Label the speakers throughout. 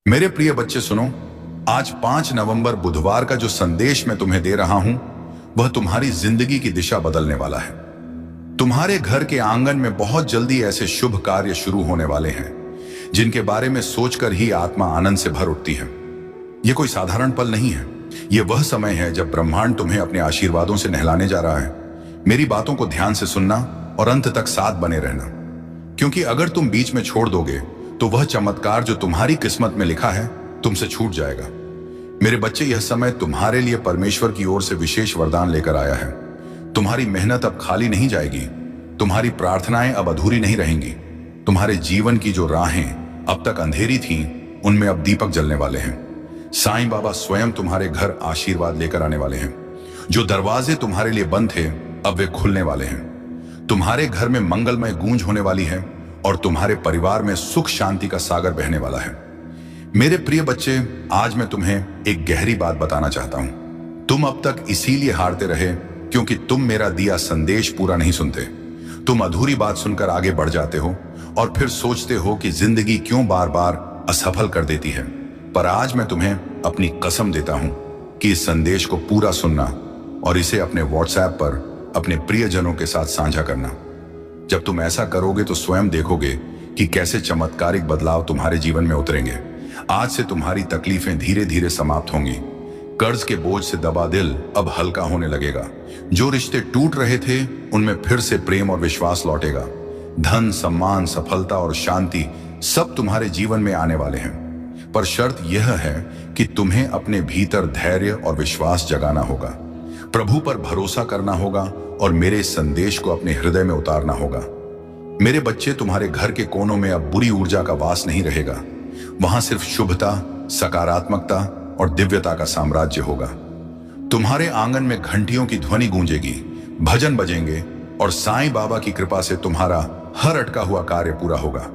Speaker 1: मेरे प्रिय बच्चे सुनो, आज 5 नवंबर बुधवार का जो संदेश मैं तुम्हें दे रहा हूं वह तुम्हारी जिंदगी की दिशा बदलने वाला है। तुम्हारे घर के आंगन में बहुत जल्दी ऐसे शुभ कार्य शुरू होने वाले हैं जिनके बारे में सोचकर ही आत्मा आनंद से भर उठती है। यह कोई साधारण पल नहीं है, यह वह समय है जब ब्रह्मांड तुम्हें अपने आशीर्वादों से नहलाने जा रहा है। मेरी बातों को ध्यान से सुनना और अंत तक साथ बने रहना, क्योंकि अगर तुम बीच में छोड़ दोगे तो वह चमत्कार जो तुम्हारी किस्मत में लिखा है तुमसे छूट जाएगा। मेरे बच्चे, यह समय तुम्हारे लिए परमेश्वर की ओर से विशेष वरदान लेकर आया है। तुम्हारी मेहनत अब खाली नहीं जाएगी, तुम्हारी प्रार्थनाएं अब अधूरी नहीं रहेंगी। तुम्हारे जीवन की जो राहें अब तक अंधेरी थीं, उनमें अब दीपक जलने वाले हैं। साईं बाबा स्वयं तुम्हारे घर आशीर्वाद लेकर आने वाले हैं। जो दरवाजे तुम्हारे लिए बंद थे अब वे खुलने वाले हैं। तुम्हारे घर में मंगलमय गूंज होने वाली है और तुम्हारे परिवार में सुख शांति का सागर बहने वाला है। मेरे प्रिय बच्चे, आज मैं तुम्हें एक गहरी बात बताना चाहता हूं। तुम अब तक इसीलिए हारते रहे क्योंकि तुम मेरा दिया संदेश पूरा नहीं सुनते। तुम अधूरी बात सुनकर आगे बढ़ जाते हो और फिर सोचते हो कि जिंदगी क्यों बार बार असफल कर देती है। पर आज मैं तुम्हें अपनी कसम देता हूं कि इस संदेश को पूरा सुनना और इसे अपने व्हाट्सएप पर अपने प्रियजनों के साथ साझा करना। जब तुम ऐसा करोगे तो स्वयं देखोगे कि कैसे चमत्कारिक बदलाव तुम्हारे जीवन में उतरेंगे। आज से तुम्हारी तकलीफें धीरे धीरे समाप्त होंगी। कर्ज के बोझ से दबा दिल अब हल्का होने लगेगा। जो रिश्ते टूट रहे थे उनमें फिर से प्रेम और विश्वास लौटेगा। धन, सम्मान, सफलता और शांति सब तुम्हारे जीवन में आने वाले हैं। पर शर्त यह है कि तुम्हें अपने भीतर धैर्य और विश्वास जगाना होगा, प्रभु पर भरोसा करना होगा और मेरे संदेश को अपने हृदय में उतारना होगा। मेरे बच्चे, तुम्हारे घर के कोनों में अब बुरी ऊर्जा का वास नहीं रहेगा। वहां सिर्फ शुभता, सकारात्मकता और दिव्यता का साम्राज्य होगा। तुम्हारे आंगन में घंटियों की ध्वनि गूंजेगी, भजन बजेंगे और साईं बाबा की कृपा से तुम्हारा हर अटका हुआ कार्य पूरा होगा।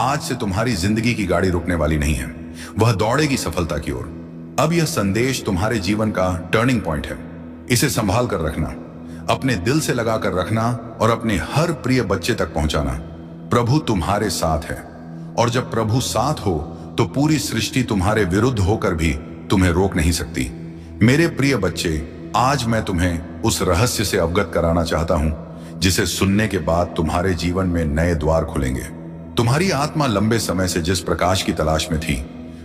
Speaker 1: आज से तुम्हारी जिंदगी की गाड़ी रुकने वाली नहीं है, वह दौड़ेगी सफलता की ओर। अब यह संदेश तुम्हारे जीवन का टर्निंग पॉइंट है। इसे संभाल कर रखना, अपने दिल से लगा कर रखना और अपने हर प्रिय बच्चे तक पहुंचाना। प्रभु तुम्हारे साथ है और जब प्रभु साथ हो तो पूरी सृष्टि तुम्हारे विरुद्ध होकर भी तुम्हें रोक नहीं सकती। मेरे प्रिय बच्चे, आज मैं तुम्हें उस रहस्य से अवगत कराना चाहता हूं जिसे सुनने के बाद तुम्हारे जीवन में नए द्वार खुलेंगे। तुम्हारी आत्मा लंबे समय से जिस प्रकाश की तलाश में थी,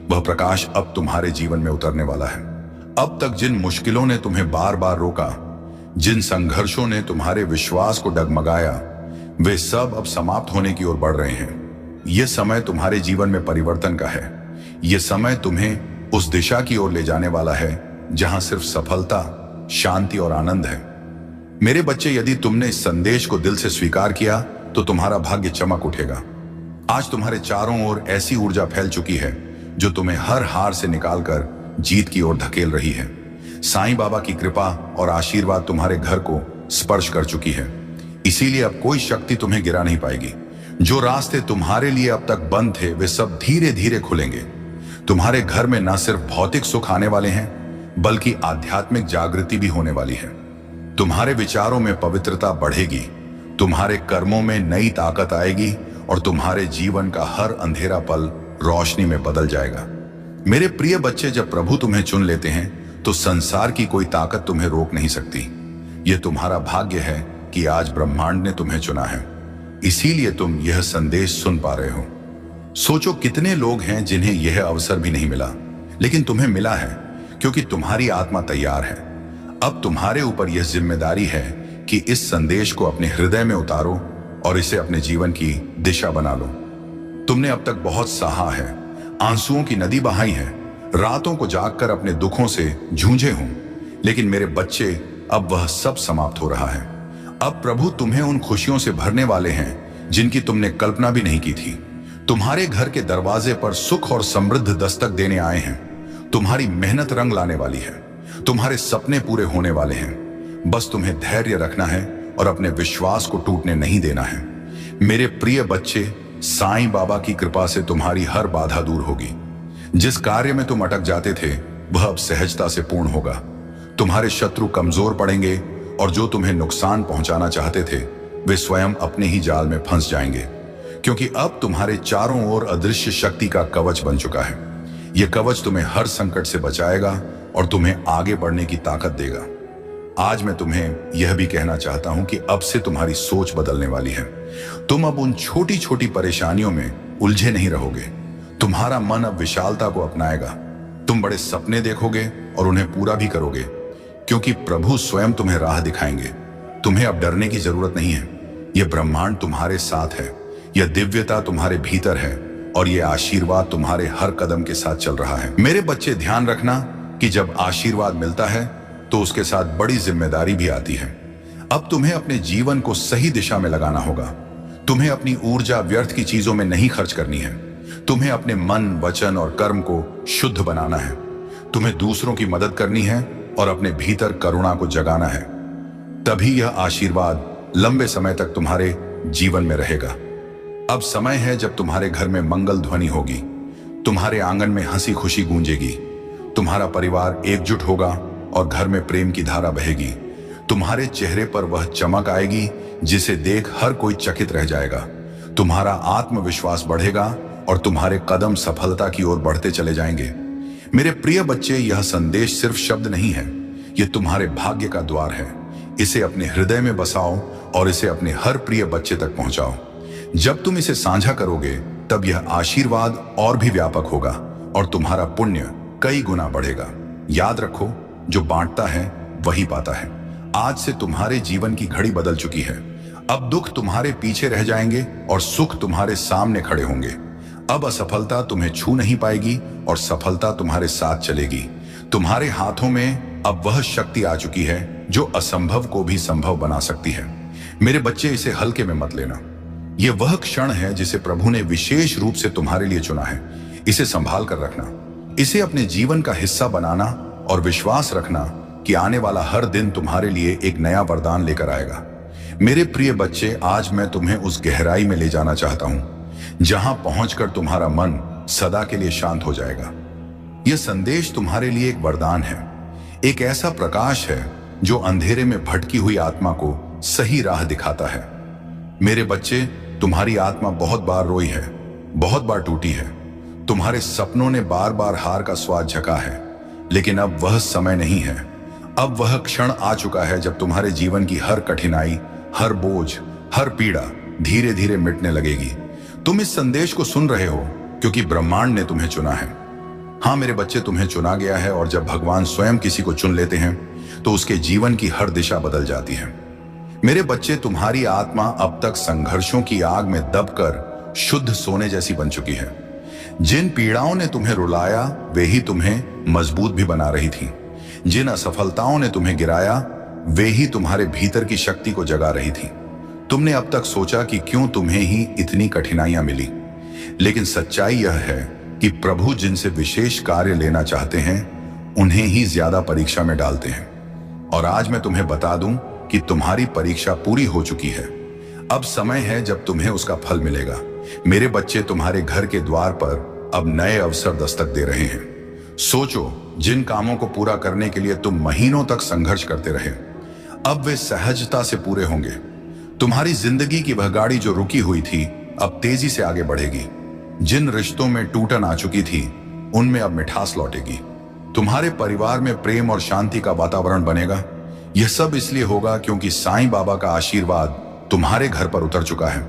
Speaker 1: वह प्रकाश अब तुम्हारे जीवन में उतरने वाला है। अब तक जिन मुश्किलों ने तुम्हें बार बार रोका, जिन संघर्षों ने तुम्हारे विश्वास को डगमगाया, वे सब अब समाप्त होने की ओर बढ़ रहे हैं। यह समय तुम्हारे जीवन में परिवर्तन का है। यह समय तुम्हें उस दिशा की ओर ले जाने वाला है जहां सिर्फ सफलता, शांति और आनंद है। मेरे बच्चे, यदि तुमने इस संदेश को दिल से स्वीकार किया तो तुम्हारा भाग्य चमक उठेगा। आज तुम्हारे चारों ओर ऐसी ऊर्जा फैल चुकी है जो तुम्हें हर हार से निकालकर जीत की ओर धकेल रही है। साईं बाबा की कृपा और आशीर्वाद तुम्हारे घर को स्पर्श कर चुकी है, इसीलिए अब कोई शक्ति तुम्हें गिरा नहीं पाएगी। जो रास्ते तुम्हारे लिए अब तक बंद थे वे सब धीरे धीरे खुलेंगे। तुम्हारे घर में न सिर्फ भौतिक सुख आने वाले हैं बल्कि आध्यात्मिक जागृति भी होने वाली है। तुम्हारे विचारों में पवित्रता बढ़ेगी, तुम्हारे कर्मों में नई ताकत आएगी और तुम्हारे जीवन का हर अंधेरा पल रोशनी में बदल जाएगा। मेरे प्रिय बच्चे, जब प्रभु तुम्हें चुन लेते हैं तो संसार की कोई ताकत तुम्हें रोक नहीं सकती। यह तुम्हारा भाग्य है कि आज ब्रह्मांड ने तुम्हें चुना है, इसीलिए तुम यह संदेश सुन पा रहे हो। सोचो, कितने लोग हैं जिन्हें यह अवसर भी नहीं मिला, लेकिन तुम्हें मिला है क्योंकि तुम्हारी आत्मा तैयार है। अब तुम्हारे ऊपर यह जिम्मेदारी है कि इस संदेश को अपने हृदय में उतारो और इसे अपने जीवन की दिशा बना लो। तुमने अब तक बहुत सहा है, आंसुओं की नदी बहाई है, रातों को जागकर अपने दुखों से जूझे हों, लेकिन मेरे बच्चे, अब वह सब समाप्त हो रहा है। अब प्रभु तुम्हें उन खुशियों से भरने वाले हैं जिनकी तुमने कल्पना भी नहीं की थी। तुम्हारे घर के दरवाजे पर सुख और समृद्ध दस्तक देने आए हैं। तुम्हारी मेहनत रंग लाने वाली है, तुम्हारे सपने पूरे होने वाले हैं। बस तुम्हें धैर्य रखना है और अपने विश्वास को टूटने नहीं देना है। मेरे प्रिय बच्चे, साईं बाबा की कृपा से तुम्हारी हर बाधा दूर होगी। जिस कार्य में तुम अटक जाते थे वह अब सहजता से पूर्ण होगा। तुम्हारे शत्रु कमजोर पड़ेंगे और जो तुम्हें नुकसान पहुंचाना चाहते थे वे स्वयं अपने ही जाल में फंस जाएंगे, क्योंकि अब तुम्हारे चारों ओर अदृश्य शक्ति का कवच बन चुका है। यह कवच तुम्हें हर संकट से बचाएगा और तुम्हें आगे बढ़ने की ताकत देगा। आज मैं तुम्हें यह भी कहना चाहता हूं कि अब से तुम्हारी सोच बदलने वाली है। तुम अब उन छोटी छोटी परेशानियों में उलझे नहीं रहोगे। तुम्हारा मन अब विशालता को अपनाएगा। तुम बड़े सपने देखोगे और उन्हें पूरा भी करोगे, क्योंकि प्रभु स्वयं तुम्हें राह दिखाएंगे। तुम्हें अब डरने की जरूरत नहीं है। यह ब्रह्मांड तुम्हारे साथ है, यह दिव्यता तुम्हारे भीतर है और यह आशीर्वाद तुम्हारे हर कदम के साथ चल रहा है। मेरे बच्चे, ध्यान रखना कि जब आशीर्वाद मिलता है तो उसके साथ बड़ी जिम्मेदारी भी आती है। अब तुम्हें अपने जीवन को सही दिशा में लगाना होगा। तुम्हें अपनी ऊर्जा व्यर्थ की चीजों में नहीं खर्च करनी है। तुम्हें अपने मन, वचन और कर्म को शुद्ध बनाना है। तुम्हें दूसरों की मदद करनी है और अपने भीतर करुणा को जगाना है। तभी यह आशीर्वाद लंबे समय तक तुम्हारे जीवन में रहेगा। अब समय है जब तुम्हारे घर में मंगल ध्वनि होगी, तुम्हारे आंगन में हंसी खुशी गूंजेगी, तुम्हारा परिवार एकजुट होगा और घर में प्रेम की धारा बहेगी। तुम्हारे चेहरे पर वह चमक आएगी जिसे देख हर कोई चकित रह जाएगा। तुम्हारा आत्मविश्वास बढ़ेगा और तुम्हारे कदम सफलता की ओर बढ़ते चले जाएंगे। मेरे प्रिय बच्चे, यह संदेश सिर्फ शब्द नहीं है, यह तुम्हारे भाग्य का द्वार है। इसे अपने हृदय में बसाओ और इसे अपने हर प्रिय बच्चे तक पहुंचाओ। जब तुम इसे साझा करोगे तब यह आशीर्वाद और भी व्यापक होगा और तुम्हारा पुण्य कई गुना बढ़ेगा। याद रखो, जो बांटता है वही पाता है। आज से तुम्हारे जीवन की घड़ी बदल चुकी है। अब दुख तुम्हारे पीछे रह जाएंगे और सुख तुम्हारे सामने खड़े होंगे। अब असफलता तुम्हें छू नहीं पाएगी और सफलता तुम्हारे साथ चलेगी। तुम्हारे हाथों में अब वह शक्ति आ चुकी है जो असंभव को भी संभव बना सकती है। मेरे बच्चे, इसे हल्के में मत लेना। यह वह क्षण है जिसे प्रभु ने विशेष रूप से तुम्हारे लिए चुना है। इसे संभाल कर रखना, इसे अपने जीवन का हिस्सा बनाना और विश्वास रखना कि आने वाला हर दिन तुम्हारे लिए एक नया वरदान लेकर आएगा। मेरे प्रिय बच्चे, आज मैं तुम्हें उस गहराई में ले जाना चाहता हूं जहां पहुंचकर तुम्हारा मन सदा के लिए शांत हो जाएगा। यह संदेश तुम्हारे लिए एक वरदान है, एक ऐसा प्रकाश है जो अंधेरे में भटकी हुई आत्मा को सही राह दिखाता है। मेरे बच्चे, तुम्हारी आत्मा बहुत बार रोई है, बहुत बार टूटी है। तुम्हारे सपनों ने बार बार हार का स्वाद झका है, लेकिन अब वह समय नहीं है। अब वह क्षण आ चुका है जब तुम्हारे जीवन की हर कठिनाई, हर बोझ, हर पीड़ा धीरे धीरे मिटने लगेगी। तुम इस संदेश को सुन रहे हो क्योंकि ब्रह्मांड ने तुम्हें चुना है। हाँ मेरे बच्चे, तुम्हें चुना गया है और जब भगवान स्वयं किसी को चुन लेते हैं तो उसके जीवन की हर दिशा बदल जाती है। मेरे बच्चे, तुम्हारी आत्मा अब तक संघर्षों की आग में दबकर शुद्ध सोने जैसी बन चुकी है। जिन पीड़ाओं ने तुम्हें रुलाया वे ही तुम्हें मजबूत भी बना रही थी। जिन असफलताओं ने तुम्हें गिराया वे ही तुम्हारे भीतर की शक्ति को जगा रही थी। तुमने अब तक सोचा कि क्यों तुम्हें ही इतनी कठिनाइयां मिली, लेकिन सच्चाई यह है कि प्रभु जिनसे विशेष कार्य लेना चाहते हैं उन्हें ही ज्यादा परीक्षा में डालते हैं। और आज मैं तुम्हें बता दूं कि तुम्हारी परीक्षा पूरी हो चुकी है। अब समय है जब तुम्हें उसका फल मिलेगा। मेरे बच्चे, तुम्हारे घर के द्वार पर अब नए अवसर दस्तक दे रहे हैं। सोचो, जिन कामों को पूरा करने के लिए तुम महीनों तक संघर्ष करते रहे, अब वे सहजता से पूरे होंगे। तुम्हारी जिंदगी की वह गाड़ी जो रुकी हुई थी अब तेजी से आगे बढ़ेगी। जिन रिश्तों में टूटन आ चुकी थी उनमें अब मिठास लौटेगी। तुम्हारे परिवार में प्रेम और शांति का वातावरण बनेगा। यह सब इसलिए होगा क्योंकि साईं बाबा का आशीर्वाद तुम्हारे घर पर उतर चुका है।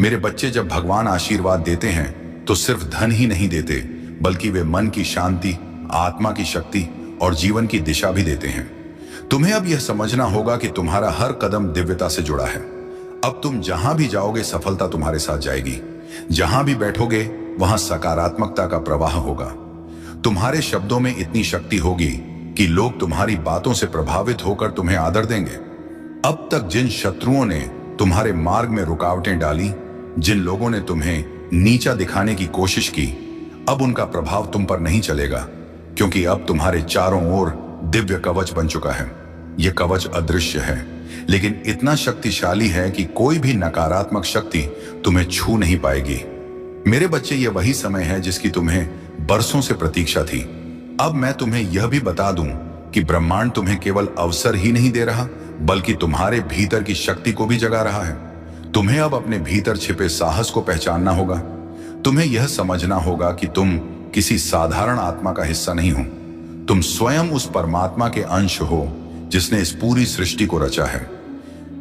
Speaker 1: मेरे बच्चे, जब भगवान आशीर्वाद देते हैं तो सिर्फ धन ही नहीं देते, बल्कि वे मन की शांति, आत्मा की शक्ति और जीवन की दिशा भी देते हैं। तुम्हें अब यह समझना होगा कि तुम्हारा हर कदम दिव्यता से जुड़ा है। अब तुम जहां भी जाओगे सफलता तुम्हारे साथ जाएगी। जहां भी बैठोगे वहां सकारात्मकता का प्रवाह होगा। तुम्हारे शब्दों में इतनी शक्ति होगी कि लोग तुम्हारी बातों से प्रभावित होकर तुम्हें आदर देंगे। अब तक जिन शत्रुओं ने तुम्हारे मार्ग में रुकावटें डाली, जिन लोगों ने तुम्हें नीचा दिखाने की कोशिश की, अब उनका प्रभाव तुम पर नहीं चलेगा, क्योंकि अब तुम्हारे चारों ओर दिव्य कवच बन चुका है। यह कवच अदृश्य है, लेकिन इतना शक्तिशाली है कि कोई भी नकारात्मक शक्ति तुम्हें छू नहीं पाएगी। मेरे बच्चे, यह वही समय है जिसकी तुम्हें बरसों से प्रतीक्षा थी। अब मैं तुम्हें यह भी बता दूं कि ब्रह्मांड तुम्हें केवल अवसर ही नहीं दे रहा, बल्कि तुम्हारे भीतर की शक्ति को भी जगा रहा है। तुम्हें अब अपने भीतर छिपे साहस को पहचानना होगा। तुम्हें यह समझना होगा कि तुम किसी साधारण आत्मा का हिस्सा नहीं हो। तुम स्वयं उस परमात्मा के अंश हो जिसने इस पूरी सृष्टि को रचा है।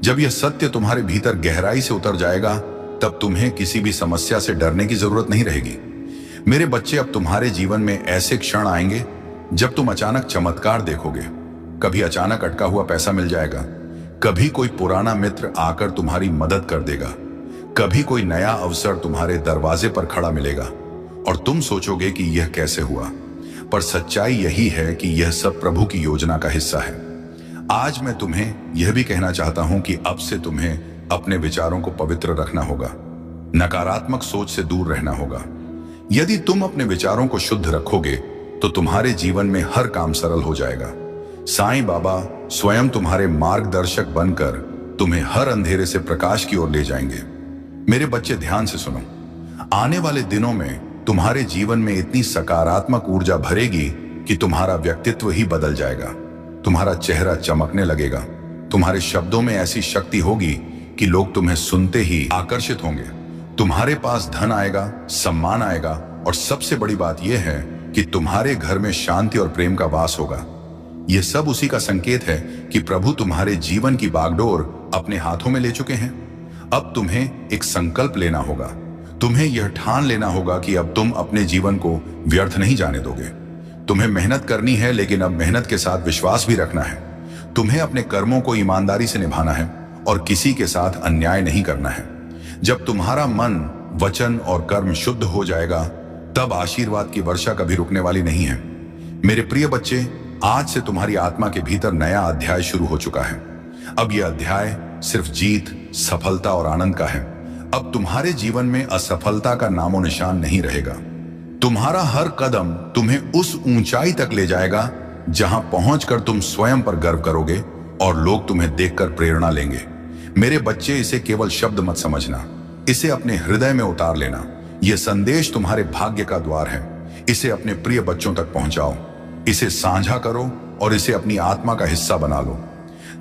Speaker 1: जब यह सत्य तुम्हारे भीतर गहराई से उतर जाएगा, तब तुम्हें किसी भी समस्या से डरने की जरूरत नहीं रहेगी। मेरे बच्चे, अब तुम्हारे जीवन में ऐसे क्षण आएंगे जब तुम अचानक चमत्कार देखोगे। कभी अचानक अटका हुआ पैसा मिल जाएगा, कभी कोई पुराना मित्र आकर तुम्हारी मदद कर देगा, कभी कोई नया अवसर तुम्हारे दरवाजे पर खड़ा मिलेगा और तुम सोचोगे कि यह कैसे हुआ। पर सच्चाई यही है कि यह सब प्रभु की योजना का हिस्सा है। आज मैं तुम्हें यह भी कहना चाहता हूं कि अब से तुम्हें अपने विचारों को पवित्र रखना होगा, नकारात्मक सोच से दूर रहना होगा। यदि तुम अपने विचारों को शुद्ध रखोगे तो तुम्हारे जीवन में हर काम सरल हो जाएगा। साईं बाबा स्वयं तुम्हारे मार्गदर्शक बनकर तुम्हें हर अंधेरे से प्रकाश की ओर ले जाएंगे। मेरे बच्चे, ध्यान से सुनो। आने वाले दिनों में तुम्हारे जीवन में इतनी सकारात्मक ऊर्जा भरेगी कि तुम्हारा व्यक्तित्व ही बदल जाएगा। तुम्हारा चेहरा चमकने लगेगा। तुम्हारे शब्दों में ऐसी शक्ति होगी कि लोग तुम्हें सुनते ही आकर्षित होंगे। तुम्हारे पास धन आएगा, सम्मान आएगा और सबसे बड़ी बात यह है कि तुम्हारे घर में शांति और प्रेम का वास होगा। यह सब उसी का संकेत है कि प्रभु तुम्हारे जीवन की बागडोर अपने हाथों में ले चुके हैं। अब तुम्हें एक संकल्प लेना होगा। तुम्हें यह ठान लेना होगा कि अब तुम अपने जीवन को व्यर्थ नहीं जाने दोगे। तुम्हें मेहनत करनी है, लेकिन अब मेहनत के साथ विश्वास भी रखना है। तुम्हें अपने कर्मों को ईमानदारी से निभाना है और किसी के साथ अन्याय नहीं करना है। जब तुम्हारा मन, वचन और कर्म शुद्ध हो जाएगा, तब आशीर्वाद की वर्षा कभी रुकने वाली नहीं है। मेरे प्रिय बच्चे, आज से तुम्हारी आत्मा के भीतर नया अध्याय शुरू हो चुका है। अब यह अध्याय सिर्फ जीत, सफलता और आनंद का है। अब तुम्हारे जीवन में असफलता का नामो निशान नहीं रहेगा। तुम्हारा हर कदम तुम्हें उस ऊंचाई तक ले जाएगा जहां पहुंचकर तुम स्वयं पर गर्व करोगे और लोग तुम्हें देखकर प्रेरणा लेंगे। मेरे बच्चे, इसे केवल शब्द मत समझना, इसे अपने हृदय में उतार लेना। यह संदेश तुम्हारे भाग्य का द्वार है। इसे अपने प्रिय बच्चों तक पहुंचाओ, इसे साझा करो और इसे अपनी आत्मा का हिस्सा बना लो।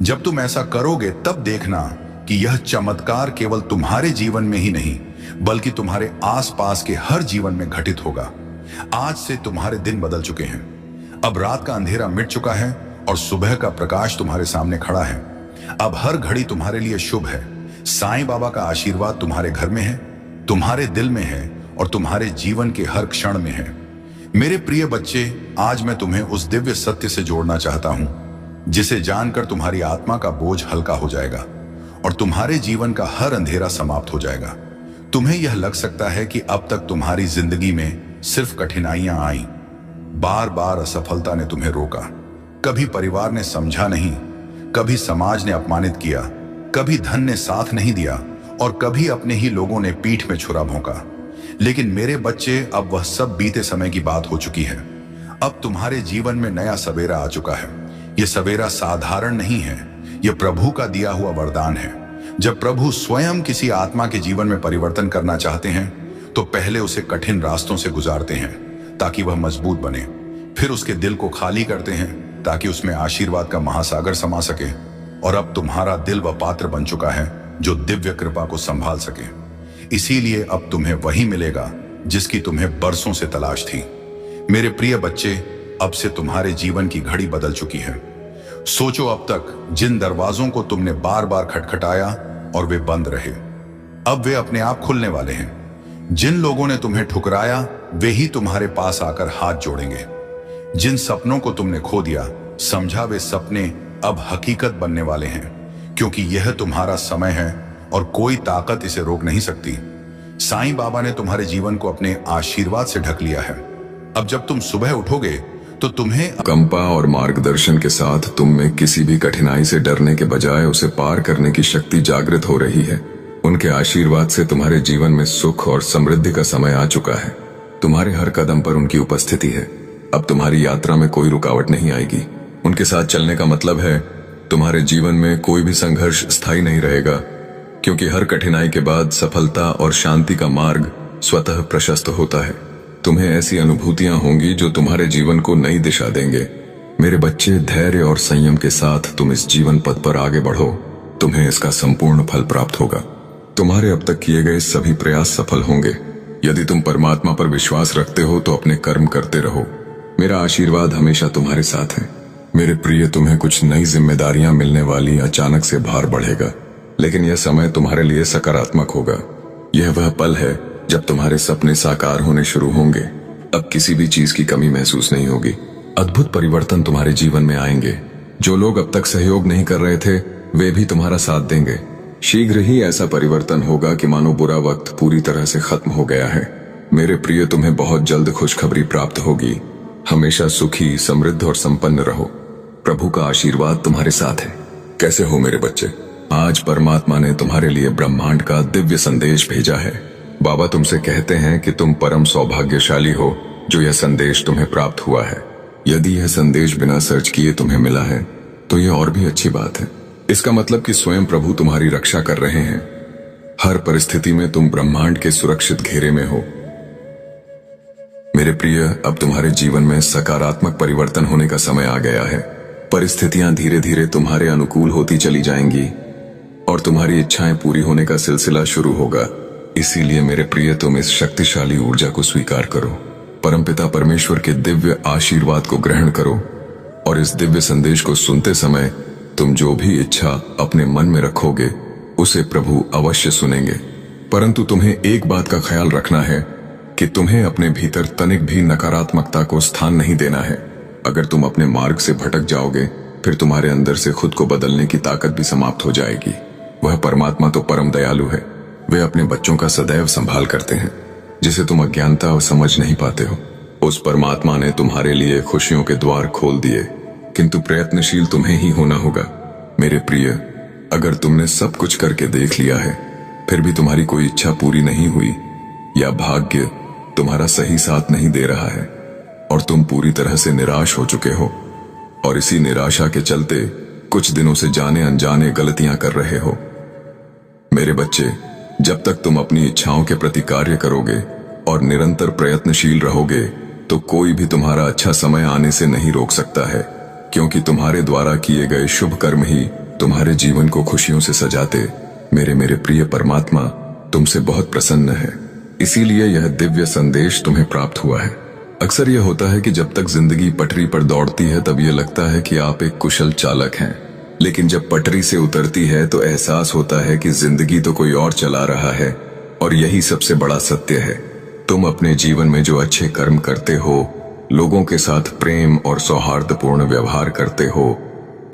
Speaker 1: जब तुम ऐसा करोगे, तब देखना कि यह चमत्कार केवल तुम्हारे जीवन में ही नहीं, बल्कि तुम्हारे आसपास के हर जीवन में घटित होगा। आज से तुम्हारे दिन बदल चुके हैं। अब रात का अंधेरा मिट चुका है और सुबह का प्रकाश तुम्हारे सामने खड़ा है। अब हर घड़ी तुम्हारे लिए शुभ है। साईं बाबा का आशीर्वाद तुम्हारे घर में है, तुम्हारे दिल में है और तुम्हारे जीवन के हर क्षण में है। मेरे प्रिय बच्चे, आज मैं तुम्हें उस दिव्य सत्य से जोड़ना चाहता हूं जिसे जानकर तुम्हारी आत्मा का बोझ हल्का हो जाएगा और तुम्हारे जीवन का हर अंधेरा समाप्त हो जाएगा। तुम्हें यह लग सकता है कि अब तक तुम्हारी जिंदगी में सिर्फ कठिनाइयां आई, बार बार असफलता ने तुम्हें रोका। कभी परिवार ने समझा नहीं, कभी समाज ने अपमानित किया, कभी धन ने साथ नहीं दिया और कभी अपने ही लोगों ने पीठ में छुरा भोंका। लेकिन मेरे बच्चे, अब वह सब बीते समय की बात हो चुकी है। अब तुम्हारे जीवन में नया सवेरा आ चुका है। यह सवेरा साधारण नहीं है, यह प्रभु का दिया हुआ वरदान है। जब प्रभु स्वयं किसी आत्मा के जीवन में परिवर्तन करना चाहते हैं तो पहले उसे कठिन रास्तों से गुजारते हैं ताकि वह मजबूत बने। फिर उसके दिल को खाली करते हैं ताकि उसमें आशीर्वाद का महासागर समा सके। और अब तुम्हारा दिल वह पात्र बन चुका है जो दिव्य कृपा को संभाल सके। इसीलिए अब तुम्हें वही मिलेगा जिसकी तुम्हें बरसों से तलाश थी। मेरे प्रिय बच्चे, अब से तुम्हारे जीवन की घड़ी बदल चुकी है। सोचो, अब तक जिन दरवाजों को तुमने बार बार खटखटाया और वे बंद रहे, अब वे अपने आप खुलने वाले हैं। जिन लोगों ने तुम्हें ठुकराया, वे ही तुम्हारे पास आकर हाथ जोड़ेंगे। जिन सपनों को तुमने खो दिया, समझा वे सपने अब हकीकत बनने वाले हैं, क्योंकि यह तुम्हारा समय है और कोई ताकत इसे रोक नहीं सकती। साईं बाबा ने तुम्हारे जीवन को अपने आशीर्वाद से ढक लिया है। अब जब तुम सुबह उठोगे तो तुम्हें
Speaker 2: कंपा और मार्गदर्शन के साथ तुम में किसी भी कठिनाई से डरने के बजाय उसे पार करने की शक्ति जागृत हो रही है। उनके आशीर्वाद से तुम्हारे जीवन में सुख और समृद्धि का समय आ चुका है। तुम्हारे हर कदम पर उनकी उपस्थिति है। अब तुम्हारी यात्रा में कोई रुकावट नहीं आएगी। उनके साथ चलने का मतलब है तुम्हारे जीवन में कोई भी संघर्ष स्थायी नहीं रहेगा, क्योंकि हर कठिनाई के बाद सफलता और शांति का मार्ग स्वतः प्रशस्त होता है। तुम्हें ऐसी अनुभूतियां होंगी जो तुम्हारे जीवन को नई दिशा देंगे। मेरे बच्चे, धैर्य और संयम के साथ तुम इस जीवन पथ पर आगे बढ़ो। तुम्हें इसका संपूर्ण फल प्राप्त होगा। तुम्हारे अब तक किए गए सभी प्रयास सफल होंगे। यदि तुम परमात्मा पर विश्वास रखते हो तो अपने कर्म करते रहो। मेरा आशीर्वाद हमेशा तुम्हारे साथ है। मेरे प्रिय, तुम्हें कुछ नई जिम्मेदारियां मिलने वाली, अचानक से भार बढ़ेगा, लेकिन यह समय तुम्हारे लिए सकारात्मक होगा। यह वह पल है जब तुम्हारे सपने साकार होने शुरू होंगे। अब किसी भी चीज की कमी महसूस नहीं होगी। अद्भुत परिवर्तन तुम्हारे जीवन में आएंगे। जो लोग अब तक सहयोग नहीं कर रहे थे, वे भी तुम्हारा साथ देंगे। शीघ्र ही ऐसा परिवर्तन होगा कि मानो बुरा वक्त पूरी तरह से खत्म हो गया है। मेरे प्रिय, तुम्हें बहुत जल्द खुशखबरी प्राप्त होगी। हमेशा सुखी, समृद्ध और संपन्न रहो। प्रभु का आशीर्वाद तुम्हारे साथ है। कैसे हो मेरे बच्चे? आज परमात्मा ने तुम्हारे लिए ब्रह्मांड का दिव्य संदेश भेजा है। बाबा तुमसे कहते हैं कि तुम परम सौभाग्यशाली हो जो यह संदेश तुम्हें प्राप्त हुआ है। यदि यह संदेश बिना सर्च किए तुम्हें मिला है तो यह और भी अच्छी बात है। इसका मतलब कि स्वयं प्रभु तुम्हारी रक्षा कर रहे हैं। हर परिस्थिति में तुम ब्रह्मांड के सुरक्षित घेरे में हो। मेरे प्रिय, अब तुम्हारे जीवन में सकारात्मक परिवर्तन होने का समय आ गया है। परिस्थितियां धीरे धीरे तुम्हारे अनुकूल होती चली जाएंगी और तुम्हारी इच्छाएं पूरी होने का सिलसिला शुरू होगा। इसीलिए मेरे प्रिय, तुम इस शक्तिशाली ऊर्जा को स्वीकार करो। परमपिता परमेश्वर के दिव्य आशीर्वाद को ग्रहण करो और इस दिव्य संदेश को सुनते समय तुम जो भी इच्छा अपने मन में रखोगे उसे प्रभु अवश्य सुनेंगे। परंतु तुम्हें एक बात का ख्याल रखना है कि तुम्हें अपने भीतर तनिक भी नकारात्मकता को स्थान नहीं देना है। अगर तुम अपने मार्ग से भटक जाओगे, फिर तुम्हारे अंदर से खुद को बदलने की ताकत भी समाप्त हो जाएगी। वह परमात्मा तो परम दयालु है। वे अपने बच्चों का सदैव संभाल करते हैं, जिसे तुम अज्ञानता और समझ नहीं पाते हो। उस परमात्मा ने तुम्हारे लिए खुशियों के द्वार खोल दिए, किंतु प्रयत्नशील तुम्हें ही होना होगा। मेरे प्रिय, अगर तुमने सब कुछ करके देख लिया है, फिर भी तुम्हारी कोई इच्छा पूरी नहीं हुई या भाग्य तुम्हारा सही साथ नहीं दे रहा है और तुम पूरी तरह से निराश हो चुके हो और इसी निराशा के चलते कुछ दिनों से जाने अनजाने गलतियां कर रहे हो, मेरे बच्चे, जब तक तुम अपनी इच्छाओं के प्रति कार्य करोगे और निरंतर प्रयत्नशील रहोगे तो कोई भी तुम्हारा अच्छा समय आने से नहीं रोक सकता है, क्योंकि तुम्हारे द्वारा किए गए शुभ कर्म ही तुम्हारे जीवन को खुशियों से सजाते। मेरे प्रिय, परमात्मा तुमसे बहुत प्रसन्न है, इसीलिए यह दिव्य संदेश तुम्हें प्राप्त हुआ है। अक्सर यह होता है कि जब तक जिंदगी पटरी पर दौड़ती है तब यह लगता है कि आप एक कुशल चालक हैं, लेकिन जब पटरी से उतरती है तो एहसास होता है कि जिंदगी तो कोई और चला रहा है। और यही सबसे बड़ा सत्य है। तुम अपने जीवन में जो अच्छे कर्म करते हो, लोगों के साथ प्रेम और सौहार्दपूर्ण व्यवहार करते हो,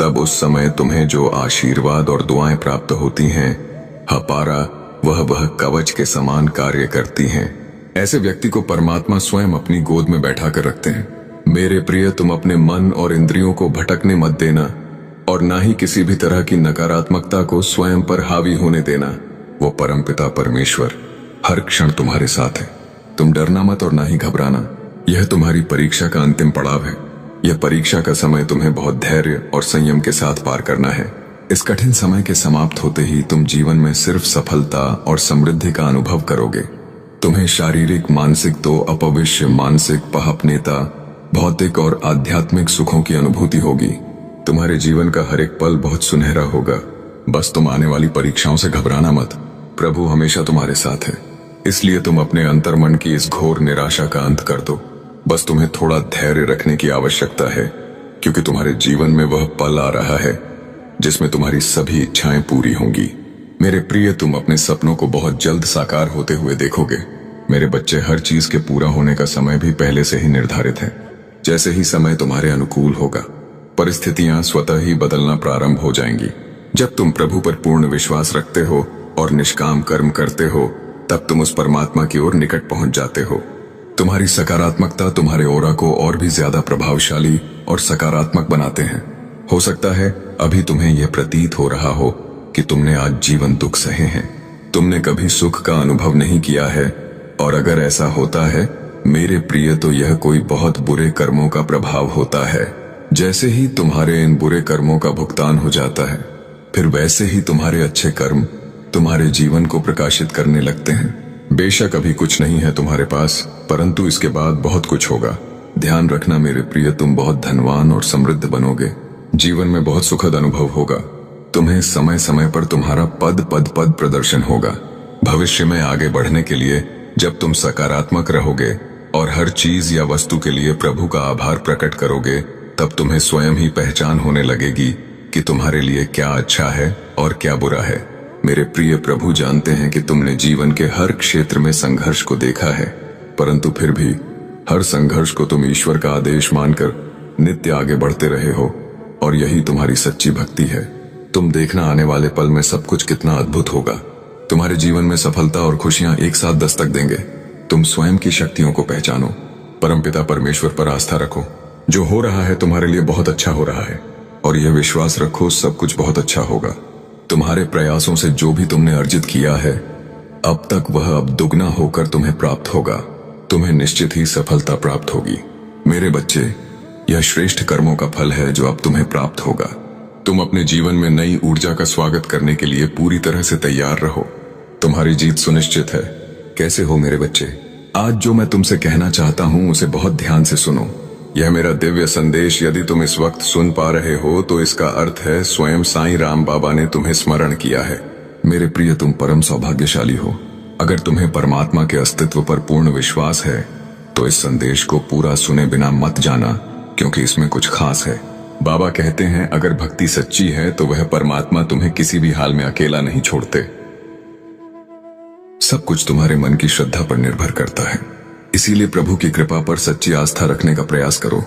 Speaker 2: तब उस समय तुम्हें जो आशीर्वाद और दुआएं प्राप्त होती हैं, हपारा वह कवच के समान कार्य करती हैं। ऐसे व्यक्ति को परमात्मा स्वयं अपनी गोद में बैठा कर रखते हैं। मेरे प्रिय, तुम अपने मन और इंद्रियों को भटकने मत देना और ना ही किसी भी तरह की नकारात्मकता को स्वयं पर हावी होने देना। वो परमपिता परमेश्वर हर क्षण तुम्हारे साथ है। तुम डरना मत और ना ही घबराना। यह तुम्हारी परीक्षा का अंतिम पड़ाव है। यह परीक्षा का समय तुम्हें बहुत धैर्य और संयम के साथ पार करना है। इस कठिन समय के समाप्त होते ही तुम जीवन में सिर्फ सफलता और समृद्धि का अनुभव करोगे। तुम्हें शारीरिक, मानसिक तो अपविश्य, मानसिक, पापनेता, भौतिक और आध्यात्मिक सुखों की अनुभूति होगी। तुम्हारे जीवन का हर एक पल बहुत सुनहरा होगा। बस तुम आने वाली परीक्षाओं से घबराना मत। प्रभु हमेशा तुम्हारे साथ है, इसलिए तुम अपने अंतर्मन की इस घोर निराशा का अंत कर दो। बस तुम्हें थोड़ा धैर्य रखने की आवश्यकता है, क्योंकि तुम्हारे जीवन में वह पल आ रहा है जिसमें तुम्हारी सभी इच्छाएं पूरी होंगी। मेरे प्रिय, तुम अपने सपनों को बहुत जल्द साकार होते हुए देखोगे। मेरे बच्चे, हर चीज के पूरा होने का समय भी पहले से ही निर्धारित है। जैसे ही समय तुम्हारे अनुकूल होगा, परिस्थितियां स्वतः ही बदलना प्रारंभ हो जाएंगी। जब तुम प्रभु पर पूर्ण विश्वास रखते हो और निष्काम कर्म करते हो, तब तुम उस परमात्मा की ओर निकट पहुंच जाते हो। तुम्हारी सकारात्मकता तुम्हारे ओरा को और भी ज्यादा प्रभावशाली और सकारात्मक बनाते हैं। हो सकता है अभी तुम्हें यह प्रतीत हो रहा हो कि तुमने आज जीवन दुख सहे हैं, तुमने कभी सुख का अनुभव नहीं किया है, और अगर ऐसा होता है मेरे प्रिय, तो यह कोई बहुत बुरे कर्मों का प्रभाव होता है। जैसे ही तुम्हारे इन बुरे कर्मों का भुगतान हो जाता है, फिर वैसे ही तुम्हारे अच्छे कर्म तुम्हारे जीवन को प्रकाशित करने लगते हैं। बेशक अभी कुछ नहीं है तुम्हारे पास, परंतु इसके बाद बहुत कुछ होगा। ध्यान रखना मेरे प्रिय, तुम बहुत धनवान और समृद्ध बनोगे। जीवन में बहुत सुखद अनुभव होगा। तुम्हें समय समय पर तुम्हारा पद प्रदर्शन होगा। भविष्य में आगे बढ़ने के लिए जब तुम सकारात्मक रहोगे और हर चीज या वस्तु के लिए प्रभु का आभार प्रकट करोगे, तब तुम्हें स्वयं ही पहचान होने लगेगी कि तुम्हारे लिए क्या अच्छा है और क्या बुरा है। मेरे प्रिय प्रभु जानते हैं कि तुमने जीवन के हर क्षेत्र में संघर्ष को देखा है, परंतु फिर भी हर संघर्ष को तुम ईश्वर का आदेश मानकर नित्य आगे बढ़ते रहे हो, और यही तुम्हारी सच्ची भक्ति है। तुम देखना आने वाले पल में सब कुछ कितना अद्भुत होगा। तुम्हारे जीवन में सफलता और खुशियां एक साथ दस्तक देंगे। तुम स्वयं की शक्तियों को पहचानो, परमपिता परमेश्वर पर आस्था रखो। जो हो रहा है तुम्हारे लिए बहुत अच्छा हो रहा है, और यह विश्वास रखो सब कुछ बहुत अच्छा होगा। तुम्हारे प्रयासों से जो भी तुमने अर्जित किया है अब तक, वह अब दुगना होकर तुम्हें प्राप्त होगा। तुम्हें निश्चित ही सफलता प्राप्त होगी। मेरे बच्चे, यह श्रेष्ठ कर्मों का फल है जो अब तुम्हें प्राप्त होगा। तुम अपने जीवन में नई ऊर्जा का स्वागत करने के लिए पूरी तरह से तैयार रहो। तुम्हारी जीत सुनिश्चित है। कैसे हो मेरे बच्चे? आज जो मैं तुमसे कहना चाहता हूं उसे बहुत ध्यान से सुनो। यह मेरा दिव्य संदेश यदि तुम इस वक्त सुन पा रहे हो तो इसका अर्थ है स्वयं साईं राम बाबा ने तुम्हें स्मरण किया है। मेरे प्रिय, तुम परम सौभाग्यशाली हो। अगर तुम्हें परमात्मा के अस्तित्व पर पूर्ण विश्वास है तो इस संदेश को पूरा सुने बिना मत जाना, क्योंकि इसमें कुछ खास है। बाबा कहते हैं अगर भक्ति सच्ची है तो वह परमात्मा तुम्हें किसी भी हाल में अकेला नहीं छोड़ते। सब कुछ तुम्हारे मन की श्रद्धा पर निर्भर करता है। इसीलिए प्रभु की कृपा पर सच्ची आस्था रखने का प्रयास करो,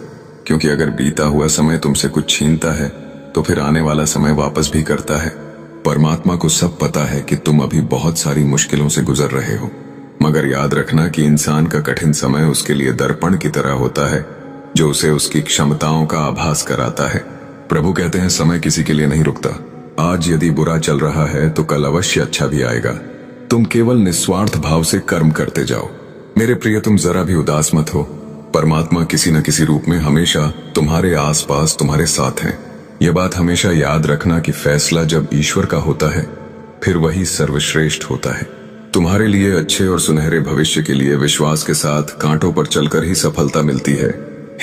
Speaker 2: क्योंकि अगर बीता हुआ समय तुमसे कुछ छीनता है तो फिर आने वाला समय वापस भी करता है। परमात्मा को सब पता है कि तुम अभी बहुत सारी मुश्किलों से गुजर रहे हो, मगर याद रखना कि इंसान का कठिन समय उसके लिए दर्पण की तरह होता है जो उसे उसकी क्षमताओं का आभास कराता है। प्रभु कहते हैं समय किसी के लिए नहीं रुकता। आज यदि बुरा चल रहा है तो कल अवश्य अच्छा भी आएगा। तुम केवल निस्वार्थ भाव से कर्म करते जाओ। मेरे प्रिय, तुम जरा भी उदास मत हो। परमात्मा किसी न किसी रूप में हमेशा तुम्हारे आसपास तुम्हारे साथ है। यह बात हमेशा याद रखना कि फैसला जब ईश्वर का होता है फिर वही सर्वश्रेष्ठ होता है। तुम्हारे लिए अच्छे और सुनहरे भविष्य के लिए विश्वास के साथ कांटों पर चलकर ही सफलता मिलती है।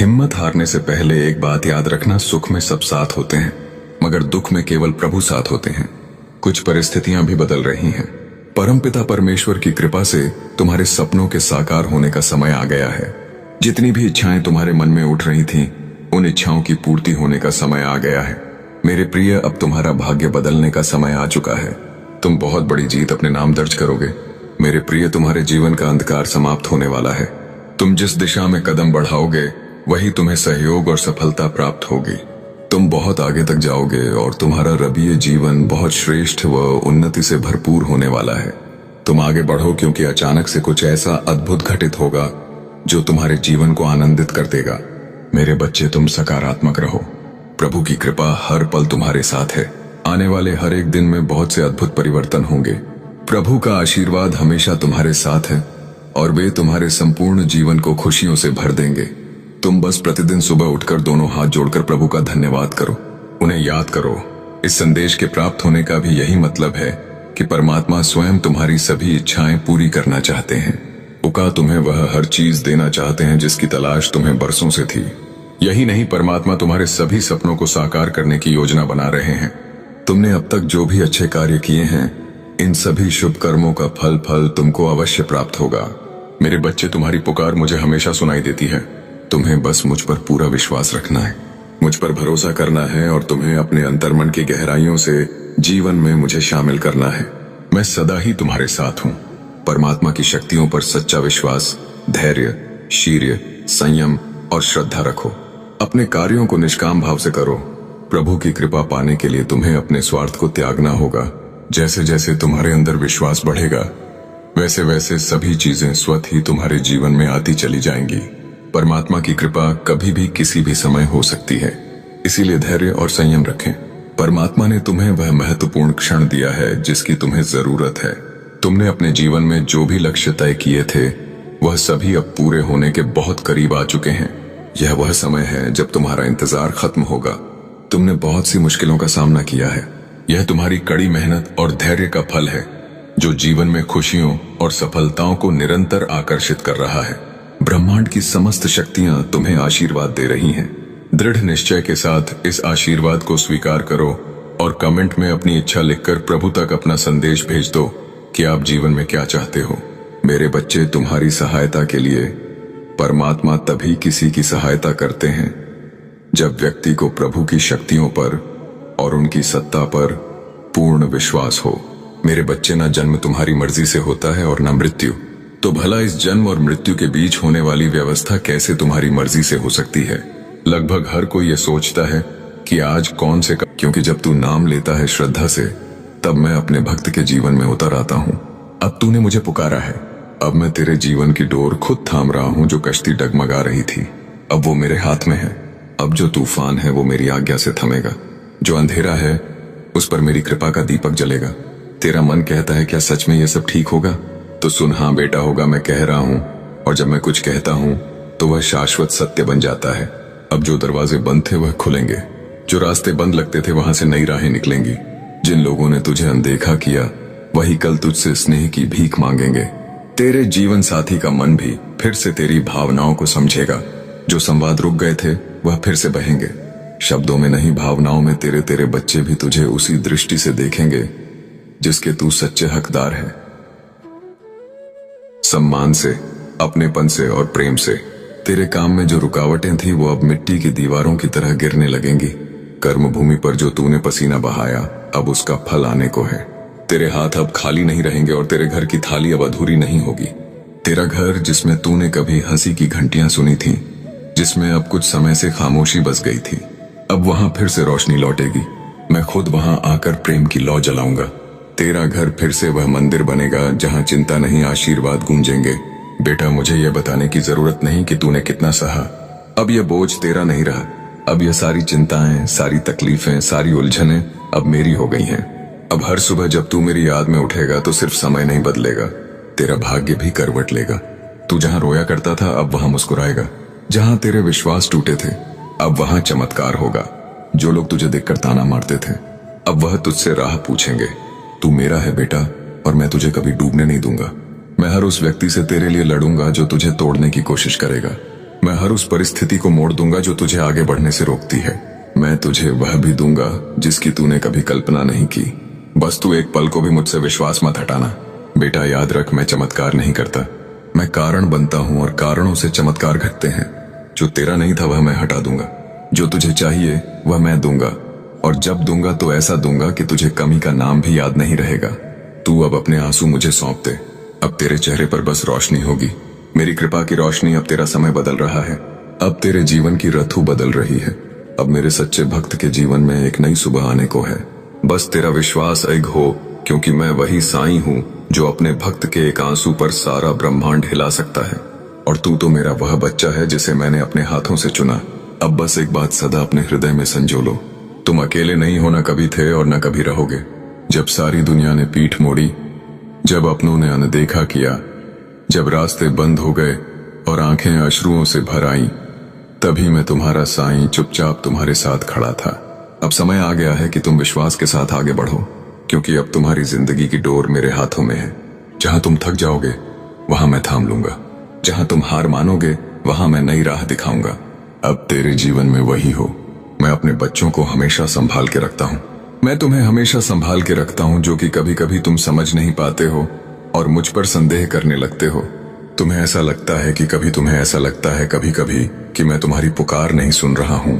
Speaker 2: हिम्मत हारने से पहले एक बात याद रखना, सुख में सब साथ होते हैं मगर दुख में केवल प्रभु साथ होते हैं। कुछ परिस्थितियां भी बदल रही हैं। परमपिता परमेश्वर की कृपा से तुम्हारे सपनों के साकार होने का समय आ गया है। जितनी भी इच्छाएं तुम्हारे मन में उठ रही थीं, उन इच्छाओं की पूर्ति होने का समय आ गया है। मेरे प्रिय, अब तुम्हारा भाग्य बदलने का समय आ चुका है। तुम बहुत बड़ी जीत अपने नाम दर्ज करोगे। मेरे प्रिय, तुम्हारे जीवन का अंधकार समाप्त होने वाला है। तुम जिस दिशा में कदम बढ़ाओगे वही तुम्हें सहयोग और सफलता प्राप्त होगी। तुम बहुत आगे तक जाओगे और तुम्हारा रबीय जीवन बहुत श्रेष्ठ व उन्नति से भरपूर होने वाला है। तुम आगे बढ़ो, क्योंकि अचानक से कुछ ऐसा अद्भुत घटित होगा जो तुम्हारे जीवन को आनंदित कर देगा। मेरे बच्चे, तुम सकारात्मक रहो। प्रभु की कृपा हर पल तुम्हारे साथ है। आने वाले हर एक दिन में बहुत से अद्भुत परिवर्तन होंगे। प्रभु का आशीर्वाद हमेशा तुम्हारे साथ है और वे तुम्हारे संपूर्ण जीवन को खुशियों से भर देंगे। तुम बस प्रतिदिन सुबह उठकर दोनों हाथ जोड़कर प्रभु का धन्यवाद करो, उन्हें याद करो। इस संदेश के प्राप्त होने का भी यही मतलब है कि परमात्मा स्वयं तुम्हारी सभी इच्छाएं पूरी करना चाहते हैं। उका तुम्हें वह हर चीज देना चाहते हैं जिसकी तलाश तुम्हें बरसों से थी। यही नहीं, परमात्मा तुम्हारे सभी सपनों को साकार करने की योजना बना रहे हैं। तुमने अब तक जो भी अच्छे कार्य किए हैं, इन सभी शुभ कर्मों का फल तुमको अवश्य प्राप्त होगा। मेरे बच्चे, तुम्हारी पुकार मुझे हमेशा सुनाई देती है। तुम्हें बस मुझ पर पूरा विश्वास रखना है, मुझ पर भरोसा करना है और तुम्हें अपने अंतर्मन की गहराइयों से जीवन में मुझे शामिल करना है। मैं सदा ही तुम्हारे साथ हूँ। परमात्मा की शक्तियों पर सच्चा विश्वास, धैर्य, शीर्य, संयम और श्रद्धा रखो। अपने कार्यों को निष्काम भाव से करो। प्रभु की कृपा पाने के लिए तुम्हें अपने स्वार्थ को त्यागना होगा। जैसे जैसे तुम्हारे अंदर विश्वास बढ़ेगा वैसे वैसे सभी चीजें स्वतः ही तुम्हारे जीवन में आती चली जाएंगी। परमात्मा की कृपा कभी भी किसी भी समय हो सकती है, इसीलिए धैर्य और संयम रखें। परमात्मा ने तुम्हें वह महत्वपूर्ण क्षण दिया है जिसकी तुम्हें जरूरत है। तुमने अपने जीवन में जो भी लक्ष्य तय किए थे वह सभी अब पूरे होने के बहुत करीब आ चुके हैं। यह वह समय है जब तुम्हारा इंतजार खत्म होगा। तुमने बहुत सी मुश्किलों का सामना किया है। यह तुम्हारी कड़ी मेहनत और धैर्य का फल है जो जीवन में खुशियों और सफलताओं को निरंतर आकर्षित कर रहा है। ब्रह्मांड की समस्त शक्तियां तुम्हें आशीर्वाद दे रही हैं। दृढ़ निश्चय के साथ इस आशीर्वाद को स्वीकार करो और कमेंट में अपनी इच्छा लिखकर प्रभु तक अपना संदेश भेज दो कि आप जीवन में क्या चाहते हो। मेरे बच्चे, तुम्हारी सहायता के लिए परमात्मा तभी किसी की सहायता करते हैं जब व्यक्ति को प्रभु की शक्तियों पर और उनकी सत्ता पर पूर्ण विश्वास हो। मेरे बच्चे, ना जन्म तुम्हारी मर्जी से होता है और ना मृत्यु, तो भला इस जन्म और मृत्यु के बीच होने वाली व्यवस्था कैसे तुम्हारी मर्जी से हो सकती है? लगभग हर कोई ये सोचता है कि आज कौन से क्योंकि जब तू नाम लेता है श्रद्धा से, तब मैं अपने भक्त के जीवन में उतर आता हूँ। अब तूने मुझे पुकारा है, अब मैं तेरे जीवन की डोर खुद थाम रहा हूँ। जो कश्ती डगमगा रही थी अब वो मेरे हाथ में है। अब जो तूफान है वो मेरी आज्ञा से थमेगा। जो अंधेरा है उस पर मेरी कृपा का दीपक जलेगा। तेरा मन कहता है क्या सच में ये सब ठीक होगा? तो सुन, हाँ बेटा, होगा। मैं कह रहा हूँ, और जब मैं कुछ कहता हूँ तो वह शाश्वत सत्य बन जाता है। अब जो दरवाजे बंद थे वह खुलेंगे, जो रास्ते बंद लगते थे वहां से नई राहें निकलेंगी। जिन लोगों ने तुझे अनदेखा किया वही कल तुझसे स्नेह की भीख मांगेंगे। तेरे जीवन साथी का मन भी फिर से तेरी भावनाओं को समझेगा। जो संवाद रुक गए थे वह फिर से बहेंगे। शब्दों में नहीं, भावनाओं में तेरे बच्चे भी तुझे उसी दृष्टि से देखेंगे जिसके तू सच्चे हकदार है। सम्मान से, अपनेपन से और प्रेम से। तेरे काम में जो रुकावटें थी वो अब मिट्टी की दीवारों की तरह गिरने लगेंगी। कर्म भूमि पर जो तूने पसीना बहाया अब उसका फल आने को है। तेरे हाथ अब खाली नहीं रहेंगे और तेरे घर की थाली अब अधूरी नहीं होगी। तेरा घर, जिसमें तूने कभी हंसी की घंटियां सुनी थी, जिसमें अब कुछ समय से खामोशी बस गई थी, अब वहां फिर से रोशनी लौटेगी। मैं खुद वहां आकर प्रेम की लौ जलाऊंगा। तेरा घर फिर से वह मंदिर बनेगा जहां चिंता नहीं, आशीर्वाद गूंजेंगे। बेटा, मुझे यह बताने की जरूरत नहीं कि तूने कितना सहा। अब यह बोझ तेरा नहीं रहा। अब यह सारी चिंताएं, सारी तकलीफें, सारी उलझनें अब मेरी हो गई हैं। अब हर सुबह जब तू मेरी याद में उठेगा तो सिर्फ समय नहीं बदलेगा, तेरा भाग्य भी करवट लेगा। तू जहां रोया करता था अब वहां मुस्कुराएगा। जहां तेरे विश्वास टूटे थे अब वहां चमत्कार होगा। जो लोग तुझे देखकर ताना मारते थे अब वह तुझसे राह पूछेंगे। तू मेरा है बेटा, और मैं तुझे कभी डूबने नहीं दूंगा। मैं हर उस व्यक्ति से तेरे लिए लड़ूंगा जो तुझे तोड़ने की कोशिश करेगा। मैं हर उस परिस्थिति को मोड़ दूंगा जो तुझे आगे बढ़ने से रोकती है। मैं तुझे वह भी दूंगा जिसकी तूने कभी कल्पना नहीं की। बस तू एक पल को भी मुझसे विश्वास मत हटाना। बेटा, याद रख, मैं चमत्कार नहीं करता, मैं कारण बनता हूं और कारणों से चमत्कार घटते हैं। जो तेरा नहीं था वह मैं हटा दूंगा। जो तुझे चाहिए वह मैं दूंगा, और जब दूंगा तो ऐसा दूंगा कि तुझे कमी का नाम भी याद नहीं रहेगा। तू अब अपने आंसू मुझे सौंप दे। अब तेरे चेहरे पर बस रोशनी होगी, मेरी कृपा की रोशनी। अब तेरा समय बदल रहा है, अब तेरे जीवन की रथू बदल रही है। अब मेरे सच्चे भक्त के जीवन में एक नई सुबह आने को है। बस तेरा विश्वास अग हो, क्योंकि मैं वही साईं हूँ जो अपने भक्त के एक आंसू पर सारा ब्रह्मांड हिला सकता है। और तू तो मेरा वह बच्चा है जिसे मैंने अपने हाथों से चुना। अब बस एक बात सदा अपने हृदय में संजो लो, तुम अकेले नहीं हो, न कभी थे और न कभी रहोगे। जब सारी दुनिया ने पीठ मोड़ी, जब अपनों ने अनदेखा किया, जब रास्ते बंद हो गए और आंखें अश्रुओं से भर आईं, तभी मैं तुम्हारा साईं चुपचाप तुम्हारे साथ खड़ा था। अब समय आ गया है कि तुम विश्वास के साथ आगे बढ़ो, क्योंकि अब तुम्हारी जिंदगी की डोर मेरे हाथों में है। जहां तुम थक जाओगे वहां मैं थाम लूंगा, जहां तुम हार मानोगे वहां मैं नई राह दिखाऊंगा। अब तेरे जीवन में वही हो। मैं अपने बच्चों को हमेशा संभाल के रखता हूँ। मैं तुम्हें हमेशा संभाल के रखता हूँ, जो कि कभी कभी तुम समझ नहीं पाते हो और मुझ पर संदेह करने लगते हो। तुम्हें ऐसा लगता है कभी कभी कि मैं तुम्हारी पुकार नहीं सुन रहा हूँ,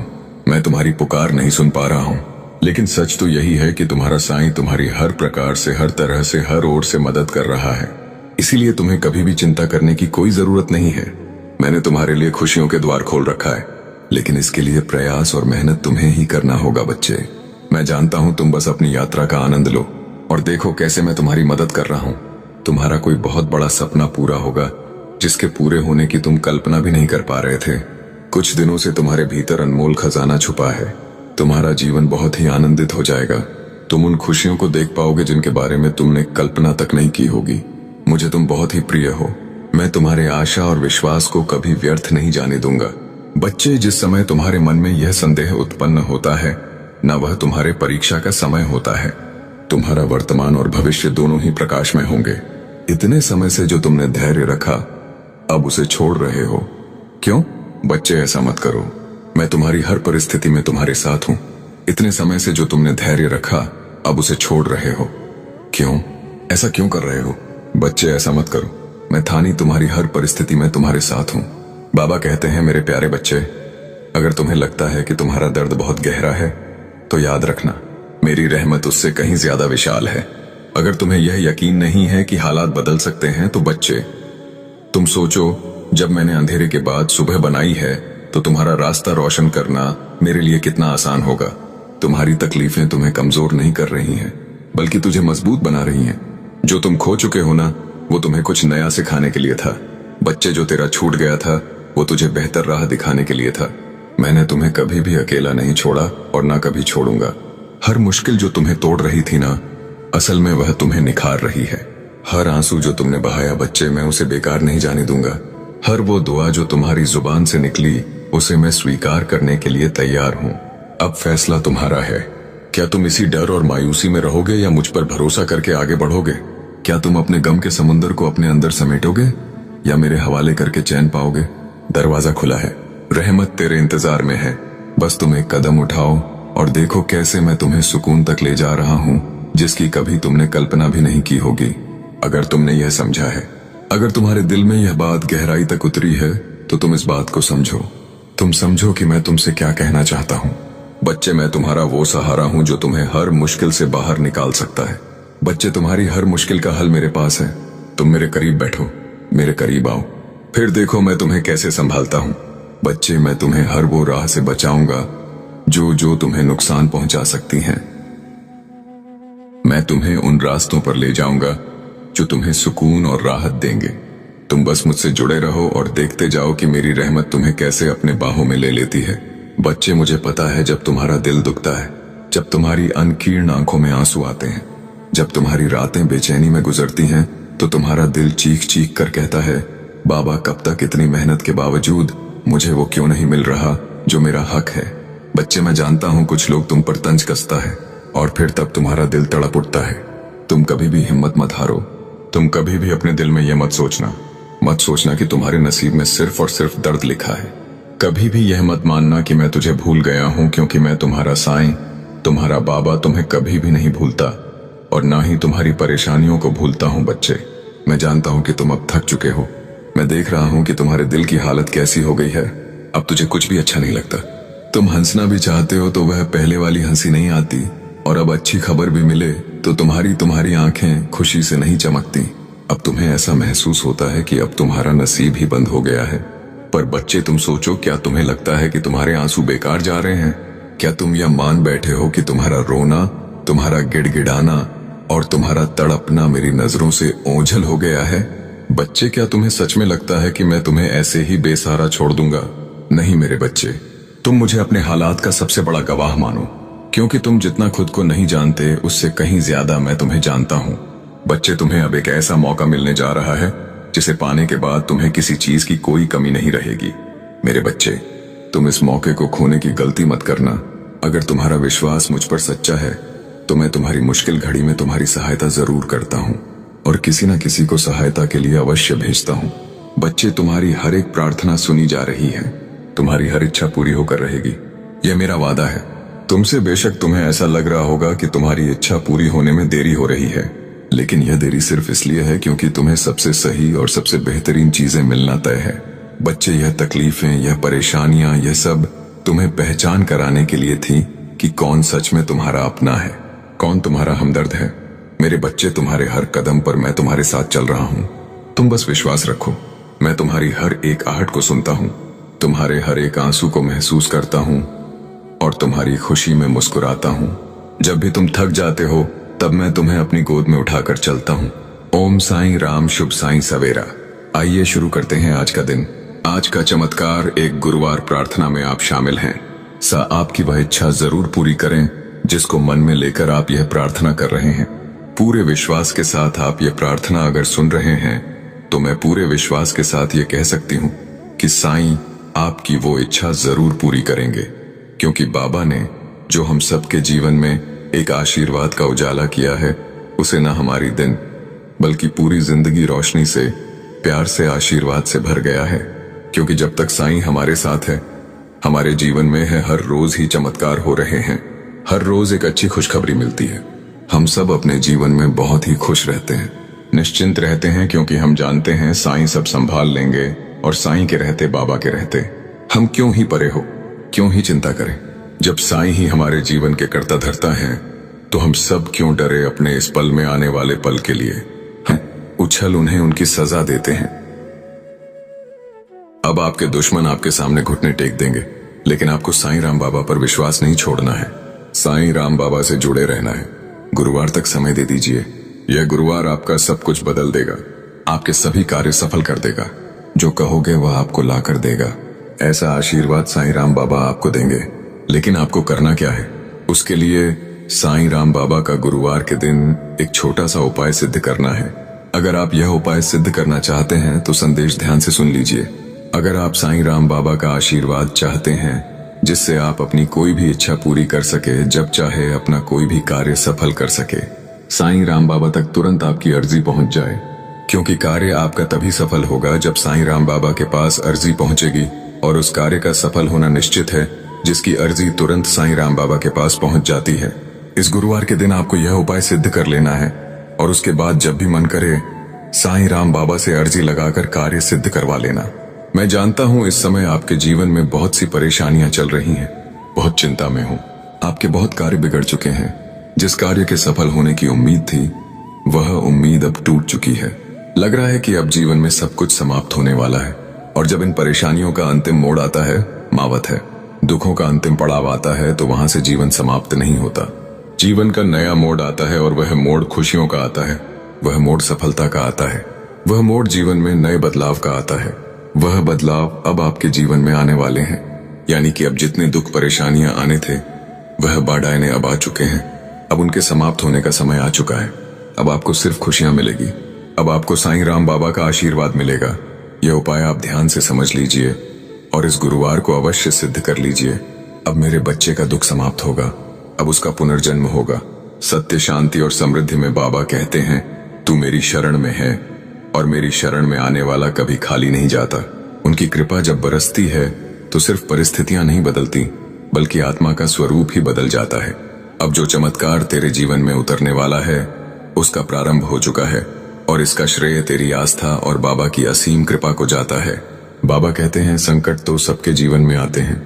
Speaker 2: मैं तुम्हारी पुकार नहीं सुन पा रहा हूँ। लेकिन सच तो यही है कि तुम्हारा साईं तुम्हारी हर प्रकार से, हर तरह से, हर ओर से मदद कर रहा है। इसीलिए तुम्हें कभी भी चिंता करने की कोई जरूरत नहीं है। मैंने तुम्हारे लिए खुशियों के द्वार खोल रखा है, लेकिन इसके लिए प्रयास और मेहनत तुम्हें ही करना होगा बच्चे। मैं जानता हूं, तुम बस अपनी यात्रा का आनंद लो और देखो कैसे मैं तुम्हारी मदद कर रहा हूं। तुम्हारा कोई बहुत बड़ा सपना पूरा होगा, जिसके पूरे होने की तुम कल्पना भी नहीं कर पा रहे थे। कुछ दिनों से तुम्हारे भीतर अनमोल खजाना छुपा है। तुम्हारा जीवन बहुत ही आनंदित हो जाएगा। तुम उन खुशियों को देख पाओगे जिनके बारे में तुमने कल्पना तक नहीं की होगी। मुझे तुम बहुत ही प्रिय हो। मैं तुम्हारे आशा और विश्वास को कभी व्यर्थ नहीं जाने दूंगा। बच्चे, जिस समय तुम्हारे मन में यह संदेह उत्पन्न होता है, न वह तुम्हारे परीक्षा का समय होता है। तुम्हारा वर्तमान और भविष्य दोनों ही प्रकाश में होंगे। इतने समय से जो तुमने धैर्य रखा, अब उसे छोड़ रहे हो। क्यों? बच्चे, ऐसा मत करो। मैं तुम्हारी हर परिस्थिति में तुम्हारे साथ हूं। इतने समय से जो तुमने धैर्य रखा, अब उसे छोड़ रहे हो। क्यों? ऐसा क्यों कर रहे हो? बच्चे, ऐसा मत करो। मैं थानी तुम्हारी हर परिस्थिति में तुम्हारे साथ हूं। बाबा कहते हैं, मेरे प्यारे बच्चे, अगर तुम्हें लगता है कि तुम्हारा दर्द बहुत गहरा है तो याद रखना, मेरी रहमत उससे कहीं ज्यादा विशाल है। अगर तुम्हें यह यकीन नहीं है कि हालात बदल सकते हैं तो बच्चे, तुम सोचो, जब मैंने अंधेरे के बाद सुबह बनाई है तो तुम्हारा रास्ता रोशन करना मेरे लिए कितना आसान होगा। तुम्हारी तकलीफें तुम्हें कमजोर नहीं कर रही हैं, बल्कि तुझे मजबूत बना रही हैं। जो तुम खो चुके हो ना, वो तुम्हें कुछ नया सिखाने के लिए था। बच्चे, जो तेरा छूट गया था वो तुझे बेहतर राह दिखाने के लिए था। मैंने तुम्हें कभी भी अकेला नहीं छोड़ा और ना कभी छोड़ूंगा। हर मुश्किल जो तुम्हें तोड़ रही थी ना, असल में वह तुम्हें निखार रही है। हर आंसू जो तुमने बहाया बच्चे, मैं उसे बेकार नहीं जाने दूंगा। हर वो दुआ जो तुम्हारी जुबान से निकली, उसे मैं स्वीकार करने के लिए तैयार हूं। अब फैसला तुम्हारा है। क्या तुम इसी डर और मायूसी में रहोगे या मुझ पर भरोसा करके आगे बढ़ोगे? क्या तुम अपने गम के समुंदर को अपने अंदर समेटोगे या मेरे हवाले करके चैन पाओगे? दरवाजा खुला है, रहमत तेरे इंतजार में है। बस तुम एक कदम उठाओ और देखो कैसे मैं तुम्हें सुकून तक ले जा रहा हूं, जिसकी कभी तुमने कल्पना भी नहीं की होगी। अगर तुमने यह समझा है, अगर तुम्हारे दिल में यह बात गहराई तक उतरी है, तो तुम इस बात को समझो। तुम समझो कि मैं तुमसे क्या कहना चाहता हूं। बच्चे, मैं तुम्हारा वो सहारा हूं जो तुम्हें हर मुश्किल से बाहर निकाल सकता है। बच्चे, तुम्हारी हर मुश्किल का हल मेरे पास है। तुम मेरे करीब बैठो, मेरे करीब आओ, फिर देखो मैं तुम्हें कैसे संभालता हूं। बच्चे, मैं तुम्हें हर वो राह से बचाऊंगा जो तुम्हें नुकसान पहुंचा सकती हैं। मैं तुम्हें उन रास्तों पर ले जाऊंगा जो तुम्हें सुकून और राहत देंगे। तुम बस मुझसे जुड़े रहो और देखते जाओ कि मेरी रहमत तुम्हें कैसे अपने बाहों में ले लेती है। बच्चे, मुझे पता है जब तुम्हारा दिल दुखता है, जब तुम्हारी अनकीर्ण आंखों में आंसू आते हैं, जब तुम्हारी रातें बेचैनी में गुजरती हैं, तो तुम्हारा दिल चीख चीख कर कहता है, बाबा, कब तक इतनी मेहनत के बावजूद मुझे वो क्यों नहीं मिल रहा जो मेरा हक है। बच्चे, मैं जानता हूं कुछ लोग तुम पर तंज कसता है और फिर तब तुम्हारा दिल तड़प उठता है। तुम कभी भी हिम्मत मत हारो। तुम कभी भी अपने दिल में यह मत सोचना कि तुम्हारे नसीब में सिर्फ और सिर्फ दर्द लिखा है। कभी भी यह मत मानना कि मैं तुझे भूल गया हूं, क्योंकि मैं तुम्हारा साईं, तुम्हारा बाबा तुम्हें कभी भी नहीं भूलता और ना ही तुम्हारी परेशानियों को भूलता हूं। बच्चे, मैं जानता हूं कि तुम अब थक चुके हो। मैं देख रहा हूं कि तुम्हारे दिल की हालत कैसी हो गई है। अब तुझे कुछ भी अच्छा नहीं लगता। तुम हंसना भी चाहते हो तो वह पहले वाली हंसी नहीं आती, और अब अच्छी खबर भी मिले तो तुम्हारी आंखें खुशी से नहीं चमकती। अब तुम्हें ऐसा महसूस होता है कि अब तुम्हारा नसीब ही बंद हो गया है। पर बच्चे, तुम सोचो, क्या तुम्हें लगता है कि तुम्हारे आंसू बेकार जा रहे हैं? क्या तुम यह मान बैठे हो कि तुम्हारा रोना, तुम्हारा गिड़गिड़ाना और तुम्हारा तड़पना मेरी नजरों से ओझल हो गया है? बच्चे, क्या तुम्हें सच में लगता है कि मैं तुम्हें ऐसे ही बेसहारा छोड़ दूंगा? नहीं मेरे बच्चे, तुम मुझे अपने हालात का सबसे बड़ा गवाह मानो, क्योंकि तुम जितना खुद को नहीं जानते उससे कहीं ज्यादा मैं तुम्हें जानता हूं। बच्चे, तुम्हें अब एक ऐसा मौका मिलने जा रहा है जिसे पाने के बाद तुम्हें किसी चीज की कोई कमी नहीं रहेगी। मेरे बच्चे, तुम इस मौके को खोने की गलती मत करना। अगर तुम्हारा विश्वास मुझ पर सच्चा है तो मैं तुम्हारी मुश्किल घड़ी में तुम्हारी सहायता जरूर करता हूं और किसी न किसी को सहायता के लिए अवश्य भेजता हूं। बच्चे, तुम्हारी हर एक प्रार्थना सुनी जा रही है, तुम्हारी हर इच्छा पूरी होकर रहेगी, यह मेरा वादा है। तुमसे बेशक तुम्हें ऐसा लग रहा होगा कि तुम्हारी इच्छा पूरी होने में देरी हो रही है, लेकिन यह देरी सिर्फ इसलिए है क्योंकि तुम्हें सबसे सही और सबसे बेहतरीन चीजें मिलना तय है। बच्चे, यह तकलीफें, यह परेशानियां, यह सब तुम्हें पहचान कराने के लिए थी कि कौन सच में तुम्हारा अपना है, कौन तुम्हारा हमदर्द है। मेरे बच्चे, तुम्हारे हर कदम पर मैं तुम्हारे साथ चल रहा हूं। तुम बस विश्वास रखो। मैं तुम्हारी हर एक आहट को सुनता हूं, तुम्हारे हर एक आंसू को महसूस करता हूं और तुम्हारी खुशी में मुस्कुराता हूं। जब भी तुम थक जाते हो तब मैं तुम्हें अपनी गोद में उठाकर चलता हूं। ओम साईं राम, शुभ साईं सवेरा। आइए शुरू करते हैं आज का दिन। आज का चमत्कार, एक गुरुवार प्रार्थना में आप शामिल हैं। आपकी वह इच्छा जरूर पूरी करें जिसको मन में लेकर आप यह प्रार्थना कर रहे हैं। पूरे विश्वास के साथ आप यह प्रार्थना अगर सुन रहे हैं तो मैं पूरे विश्वास के साथ ये कह सकती हूँ कि साईं आपकी वो इच्छा जरूर पूरी करेंगे, क्योंकि बाबा ने जो हम सबके जीवन में एक आशीर्वाद का उजाला किया है, उसे न हमारी दिन बल्कि पूरी जिंदगी रोशनी से, प्यार से, आशीर्वाद से भर गया है। क्योंकि जब तक साईं हमारे साथ है, हमारे जीवन में है, हर रोज ही चमत्कार हो रहे हैं, हर रोज एक अच्छी खुशखबरी मिलती है। हम सब अपने जीवन में बहुत ही खुश रहते हैं। निश्चिंत रहते हैं क्योंकि हम जानते हैं साईं सब संभाल लेंगे और साईं के रहते बाबा के रहते हम क्यों ही परे हो, क्यों ही चिंता करें। जब साईं ही हमारे जीवन के कर्ता धर्ता हैं तो हम सब क्यों डरे अपने इस पल में आने वाले पल के लिए। हम उछल उन्हें उनकी सजा देते हैं। अब आपके दुश्मन आपके सामने घुटने टेक देंगे, लेकिन आपको साईं राम बाबा पर विश्वास नहीं छोड़ना है। साईं राम बाबा से जुड़े रहना है। गुरुवार तक समय दे दीजिए। यह गुरुवार आपका सब कुछ बदल देगा, आपके सभी कार्य सफल कर देगा। जो कहोगे वह आपको ला कर देगा। ऐसा आशीर्वाद साईं राम बाबा आपको देंगे। लेकिन आपको करना क्या है? उसके लिए साईं राम बाबा का गुरुवार के दिन एक छोटा सा उपाय सिद्ध करना है। अगर आप यह उपाय सिद्ध करना चाहते हैं तो संदेश ध्यान से सुन लीजिए। अगर आप साईं राम बाबा का आशीर्वाद चाहते हैं जिससे आप अपनी कोई भी इच्छा पूरी कर सके, जब चाहे अपना कोई भी कार्य सफल कर सके, साईं राम बाबा तक तुरंत आपकी अर्जी पहुंच जाए। क्योंकि कार्य आपका तभी सफल होगा जब साईं राम बाबा के पास अर्जी पहुंचेगी, और उस कार्य का सफल होना निश्चित है जिसकी अर्जी तुरंत साईं राम बाबा के पास पहुंच जाती है। इस गुरुवार के दिन आपको यह उपाय सिद्ध कर लेना है और उसके बाद जब भी मन करे साईं राम बाबा से अर्जी लगाकर कार्य सिद्ध करवा लेना। मैं जानता हूं इस समय आपके जीवन में बहुत सी परेशानियां चल रही हैं, बहुत चिंता में हूं। आपके बहुत कार्य बिगड़ चुके हैं। जिस कार्य के सफल होने की उम्मीद थी वह उम्मीद अब टूट चुकी है। लग रहा है कि अब जीवन में सब कुछ समाप्त होने वाला है। और जब इन परेशानियों का अंतिम मोड़ आता है, मावत है, दुखों का अंतिम पड़ाव आता है, तो वहां से जीवन समाप्त नहीं होता। जीवन का नया मोड़ आता है और वह मोड़ खुशियों का आता है, वह मोड़ सफलता का आता है, वह मोड़ जीवन में नए बदलाव का आता है। वह बदलाव अब आपके जीवन में आने वाले हैं। यानी कि अब जितने दुख परेशानियां आने थे वह बाढ़ाएं अब आ चुके हैं। अब उनके समाप्त होने का समय आ चुका है। अब आपको सिर्फ खुशियां मिलेगी। अब आपको साईं राम बाबा का आशीर्वाद मिलेगा। यह उपाय आप ध्यान से समझ लीजिए और इस गुरुवार को अवश्य सिद्ध कर लीजिए। अब मेरे बच्चे का दुख समाप्त होगा, अब उसका पुनर्जन्म होगा। सत्य, शांति और समृद्धि में बाबा कहते हैं, तू मेरी शरण में है और मेरी शरण में आने वाला कभी खाली नहीं जाता। उनकी कृपा जब बरसती है तो सिर्फ परिस्थितियां नहीं बदलती, बल्कि आत्मा का स्वरूप ही बदल जाता है। अब जो चमत्कार तेरे जीवन में उतरने वाला है उसका प्रारंभ हो चुका है और इसका श्रेय तेरी आस्था और बाबा की असीम कृपा को जाता है। बाबा कहते हैं, संकट तो सबके जीवन में आते हैं,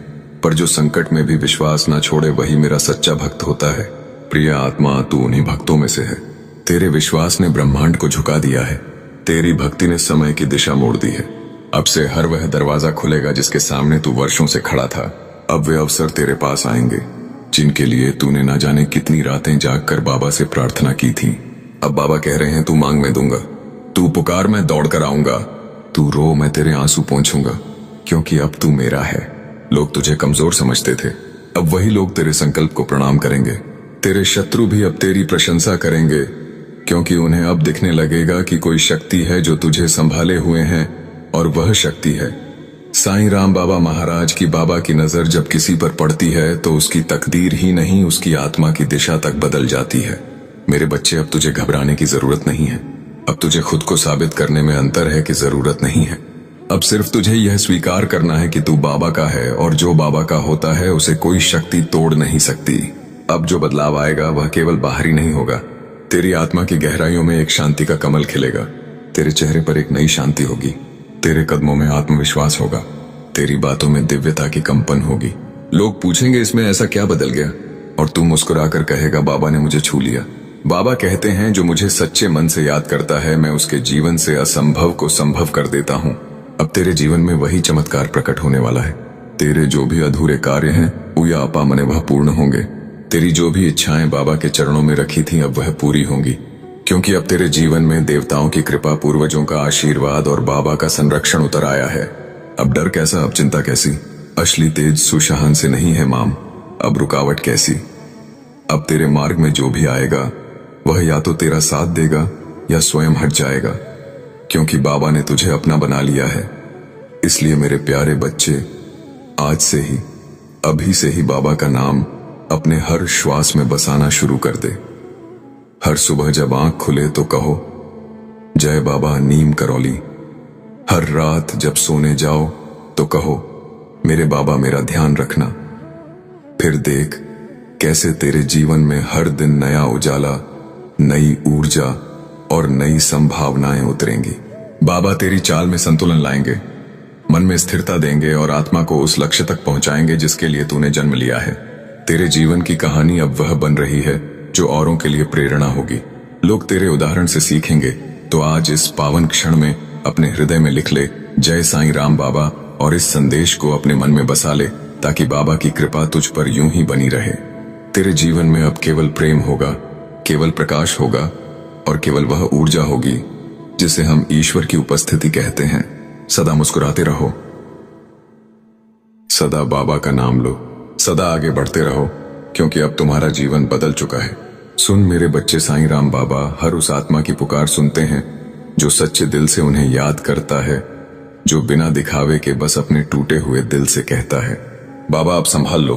Speaker 2: पर जो संकट में भी विश्वास ना छोड़े वही मेरा सच्चा भक्त होता है। प्रिय आत्मा, तू उन्हीं भक्तों में से है। तेरे विश्वास ने ब्रह्मांड को झुका दिया है। तेरी भक्ति ने समय की दिशा मोड़ दी है। अब से हर वह दरवाजा खुलेगा जिसके सामने तू वर्षों से खड़ा था। अब वे अवसर तेरे पास आएंगे जिनके लिए तूने ना जाने कितनी रातें जागकर बाबा से प्रार्थना की थी। अब बाबा कह रहे हैं, तू मांग मैं दूंगा, तू पुकार मैं दौड़ कर आऊंगा, तू रो मैं तेरे आंसू पोंछूंगा, क्योंकि अब तू मेरा है। लोग तुझे कमजोर समझते थे, अब वही लोग तेरे संकल्प को प्रणाम करेंगे। तेरे शत्रु भी अब तेरी प्रशंसा करेंगे, क्योंकि उन्हें अब दिखने लगेगा कि कोई शक्ति है जो तुझे संभाले हुए है, और वह शक्ति है साईं राम बाबा महाराज की। बाबा की नजर जब किसी पर पड़ती है तो उसकी तकदीर ही नहीं, उसकी आत्मा की दिशा तक बदल जाती है। मेरे बच्चे, अब तुझे घबराने की जरूरत नहीं है। अब तुझे खुद को साबित करने में अंतर है कि जरूरत नहीं है। अब सिर्फ तुझे यह स्वीकार करना है कि तू बाबा का है, और जो बाबा का होता है उसे कोई शक्ति तोड़ नहीं सकती। अब जो बदलाव आएगा वह केवल बाहरी नहीं होगा। तेरी आत्मा की गहराइयों में एक शांति का कमल खिलेगा। तेरे चेहरे पर एक नई शांति होगी। तेरे कदमों में आत्मविश्वास होगा। तेरी बातों में दिव्यता की कंपन होगी। लोग पूछेंगे, इसमें ऐसा क्या बदल गया? और तू मुस्कुराकर कहेगा, बाबा ने मुझे छू लिया। बाबा कहते हैं, जो मुझे सच्चे मन से याद करता है मैं उसके जीवन से असंभव को संभव कर देता हूँ। अब तेरे जीवन में वही चमत्कार प्रकट होने वाला है। तेरे जो भी अधूरे कार्य हैं उया अपा मने वह पूर्ण होंगे। तेरी जो भी इच्छाएं बाबा के चरणों में रखी थी अब वह पूरी होंगी, क्योंकि अब तेरे जीवन में देवताओं की कृपा, पूर्वजों का आशीर्वाद और बाबा का संरक्षण उतर आया है। अब डर कैसा, अब चिंता कैसी? असली तेज सुशासन से नहीं है माम, अब रुकावट कैसी? अब तेरे मार्ग में जो भी आएगा वह या तो तेरा साथ देगा या स्वयं हट जाएगा, क्योंकि बाबा ने तुझे अपना बना लिया है। इसलिए मेरे प्यारे बच्चे, आज से ही, अभी से ही बाबा का नाम अपने हर श्वास में बसाना शुरू कर दे। हर सुबह जब आंख खुले तो कहो, जय बाबा नीम करौली। हर रात जब सोने जाओ तो कहो, मेरे बाबा मेरा ध्यान रखना। फिर देख कैसे तेरे जीवन में हर दिन नया उजाला, नई ऊर्जा और नई संभावनाएं उतरेंगी। बाबा तेरी चाल में संतुलन लाएंगे, मन में स्थिरता देंगे और आत्मा को उस लक्ष्य तक पहुंचाएंगे जिसके लिए तूने जन्म लिया है। तेरे जीवन की कहानी अब वह बन रही है जो औरों के लिए प्रेरणा होगी। लोग तेरे उदाहरण से सीखेंगे। तो आज इस पावन क्षण में अपने हृदय में लिख ले, जय साईं राम बाबा, और इस संदेश को अपने मन में बसा ले, ताकि बाबा की कृपा तुझ पर यूं ही बनी रहे। तेरे जीवन में अब केवल प्रेम होगा, केवल प्रकाश होगा और केवल वह ऊर्जा होगी जिसे हम ईश्वर की उपस्थिति कहते हैं। सदा मुस्कुराते रहो, सदा बाबा का नाम लो, सदा आगे बढ़ते रहो, क्योंकि अब तुम्हारा जीवन बदल चुका है। सुन मेरे बच्चे, साईं राम बाबा हर उस आत्मा की पुकार सुनते हैं जो सच्चे दिल से उन्हें याद करता है, जो बिना दिखावे के बस अपने टूटे हुए दिल से कहता है, बाबा अब संभाल लो।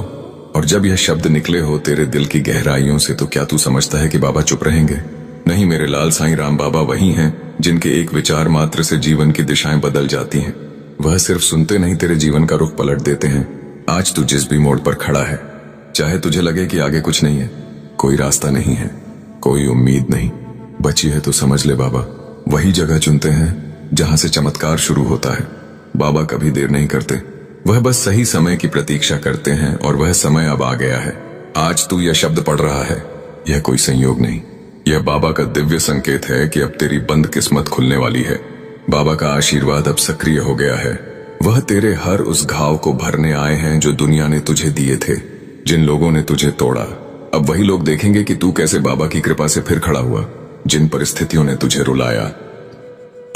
Speaker 2: और जब यह शब्द निकले हो तेरे दिल की गहराइयों से, तो क्या तू समझता है कि बाबा चुप रहेंगे? नहीं मेरे लाल, साईं राम बाबा वही हैं जिनके एक विचार मात्र से जीवन की दिशाएं बदल जाती हैं। वह सिर्फ सुनते नहीं, तेरे जीवन का रुख पलट देते हैं। आज तू जिस भी मोड़ पर खड़ा है, चाहे तुझे लगे कि आगे कुछ नहीं है, कोई रास्ता नहीं है, कोई उम्मीद नहीं बची है, तो समझ ले बाबा वही जगह चुनते हैं जहां से चमत्कार शुरू होता है। बाबा कभी देर नहीं करते, वह बस सही समय की प्रतीक्षा करते हैं और वह समय अब आ गया है। आज तू यह शब्द पढ़ रहा है, यह कोई संयोग नहीं, यह बाबा का दिव्य संकेत है कि अब तेरी बंद किस्मत खुलने वाली है। बाबा का आशीर्वाद अब सक्रिय हो गया है। वह तेरे हर उस घाव को भरने आए हैं जो दुनिया ने तुझे दिए थे, जिन लोगों ने तुझे तोड़ा। अब वही लोग देखेंगे कि तू कैसे बाबा की कृपा से फिर खड़ा हुआ। जिन परिस्थितियों ने तुझे रुलाया,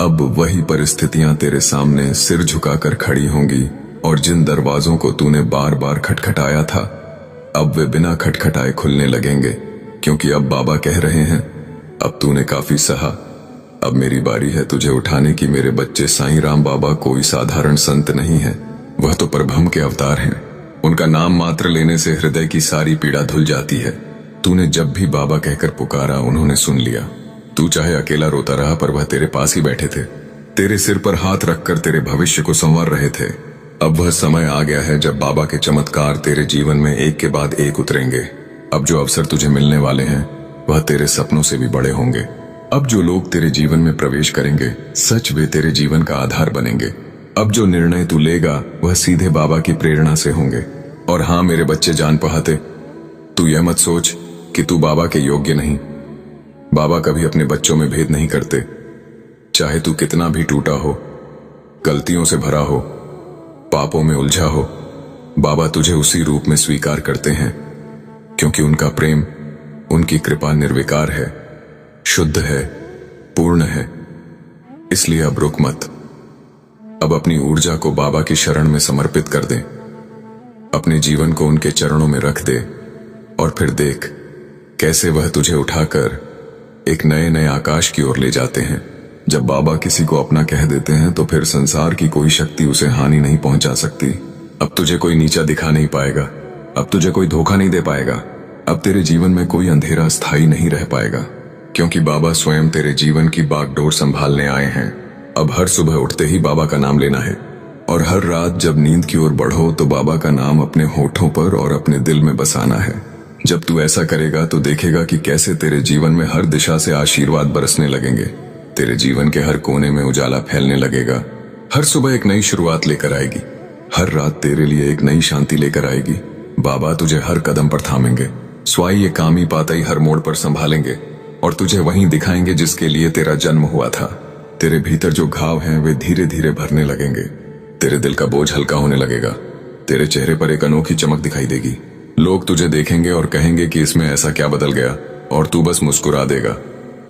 Speaker 2: अब वही परिस्थितियां तेरे सामने सिर झुकाकर खड़ी होंगी, और जिन दरवाजों को तूने बार बार खटखटाया था, अब वे बिना खटखटाए खुलने लगेंगे, क्योंकि अब बाबा कह रहे हैं, अब तूने काफी सहा, अब मेरी बारी है तुझे उठाने की। मेरे बच्चे, साईं राम बाबा कोई साधारण संत नहीं है, वह तो परब्रह्म के अवतार हैं। उनका नाम मात्र लेने से हृदय की सारी पीड़ा धुल जाती है। तूने जब भी बाबा कहकर पुकारा, उन्होंने सुन लिया। तू चाहे अकेला रोता रहा, पर वह तेरे पास ही बैठे थे, तेरे सिर पर हाथ रखकर तेरे भविष्य को संवार रहे थे। अब वह समय आ गया है जब बाबा के चमत्कार तेरे जीवन में एक के बाद एक उतरेंगे। अब जो अवसर तुझे मिलने वाले हैं, वह तेरे सपनों से भी बड़े होंगे। अब जो लोग तेरे जीवन में प्रवेश करेंगे, सच वे तेरे जीवन का आधार बनेंगे। अब जो निर्णय तू लेगा, वह सीधे बाबा की प्रेरणा से होंगे। और हाँ मेरे बच्चे जान पहाते, तू यह मत सोच कि तू बाबा के योग्य नहीं। बाबा कभी अपने बच्चों में भेद नहीं करते। चाहे तू कितना भी टूटा हो, गलतियों से भरा हो, पापों में उलझा हो, बाबा तुझे उसी रूप में स्वीकार करते हैं, क्योंकि उनका प्रेम, उनकी कृपा निर्विकार है, शुद्ध है, पूर्ण है। इसलिए अब रुक मत। अब अपनी ऊर्जा को बाबा की शरण में समर्पित कर दे, अपने जीवन को उनके चरणों में रख दे, और फिर देख कैसे वह तुझे उठाकर एक नए नए आकाश की ओर ले जाते हैं। जब बाबा किसी को अपना कह देते हैं, तो फिर संसार की कोई शक्ति उसे हानि नहीं पहुंचा सकती। अब तुझे कोई नीचा दिखा नहीं पाएगा, अब तुझे कोई धोखा नहीं दे पाएगा, अब तेरे जीवन में कोई अंधेरा स्थायी नहीं रह पाएगा, क्योंकि बाबा स्वयं तेरे जीवन की बागडोर संभालने आए हैं। अब हर सुबह उठते ही बाबा का नाम लेना है, और हर रात जब नींद की ओर बढ़ो तो बाबा का नाम अपने होठों पर और अपने दिल में बसाना है। जब तू ऐसा करेगा तो देखेगा कि कैसे तेरे जीवन में हर दिशा से आशीर्वाद बरसने लगेंगे, तेरे जीवन के हर कोने में उजाला फैलने लगेगा। हर सुबह एक नई शुरुआत लेकर आएगी, हर रात तेरे लिए एक नई शांति लेकर आएगी। बाबा तुझे हर कदम पर थामेंगे, स्वाई ये कामी पाताई हर मोड़ पर संभालेंगे, और तुझे वहीं दिखाएंगे जिसके लिए तेरा जन्म हुआ था। तेरे भीतर जो घाव हैं वे धीरे धीरे भरने लगेंगे, तेरे दिल का बोझ हल्का होने लगेगा, तेरे चेहरे पर एक अनोखी चमक दिखाई देगी। लोग तुझे देखेंगे और कहेंगे कि इसमें ऐसा क्या बदल गया, और तू बस मुस्कुरा देगा,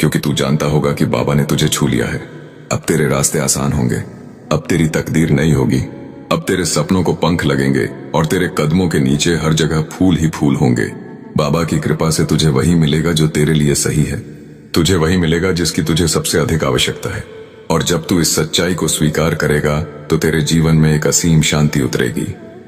Speaker 2: क्योंकि तू जानता होगा कि बाबा ने तुझे छू लिया है। अब तेरे रास्ते आसान होंगे, अब तेरी तकदीर नई होगी, अब तेरे सपनों को पंख लगेंगे, और तेरे कदमों के नीचे हर जगह फूल ही फूल होंगे। बाबा की कृपा से तुझे वही मिलेगा जो तेरे लिए सही है, तुझे वही मिलेगा जिसकी तुझे सबसे अधिक आवश्यकता है। और जब तू इस सच्चाई को स्वीकार करेगा, तो तेरे जीवन में एक असीम शांति उतरेगी।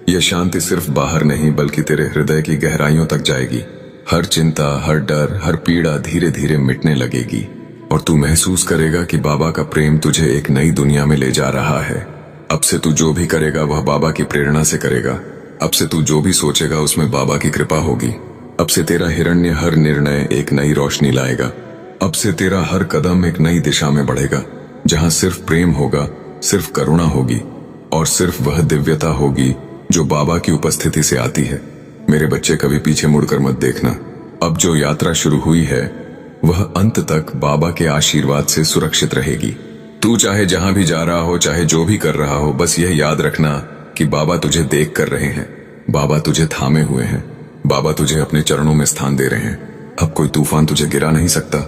Speaker 2: यह शांति सिर्फ बाहर नहीं, बल्कि तेरे हृदय की गहराइयों तक जाएगी। हर चिंता, हर डर, हर पीड़ा धीरे धीरे मिटने लगेगी, और तू महसूस करेगा कि बाबा का प्रेम तुझे एक नई दुनिया में ले जा रहा है। अब से तू जो भी करेगा वह बाबा की प्रेरणा से करेगा। अब से तू जो भी सोचेगा उसमें बाबा की कृपा होगी। अब से तेरा हिरण्य हर निर्णय एक नई रोशनी लाएगा। अब से तेरा हर कदम एक नई दिशा में बढ़ेगा, जहां सिर्फ प्रेम होगा, सिर्फ करुणा होगी और सिर्फ वह दिव्यता होगी जो बाबा की उपस्थिति से आती है। मेरे बच्चे, कभी पीछे मुड़कर मत देखना। अब जो यात्रा शुरू हुई है वह अंत तक बाबा के आशीर्वाद से सुरक्षित रहेगी। तू चाहे जहां भी जा रहा हो, चाहे जो भी कर रहा हो, बस यह याद रखना कि बाबा तुझे देख कर रहे हैं, बाबा तुझे थामे हुए हैं, बाबा तुझे अपने चरणों में स्थान दे रहे हैं। अब कोई तूफान तुझे गिरा नहीं सकता,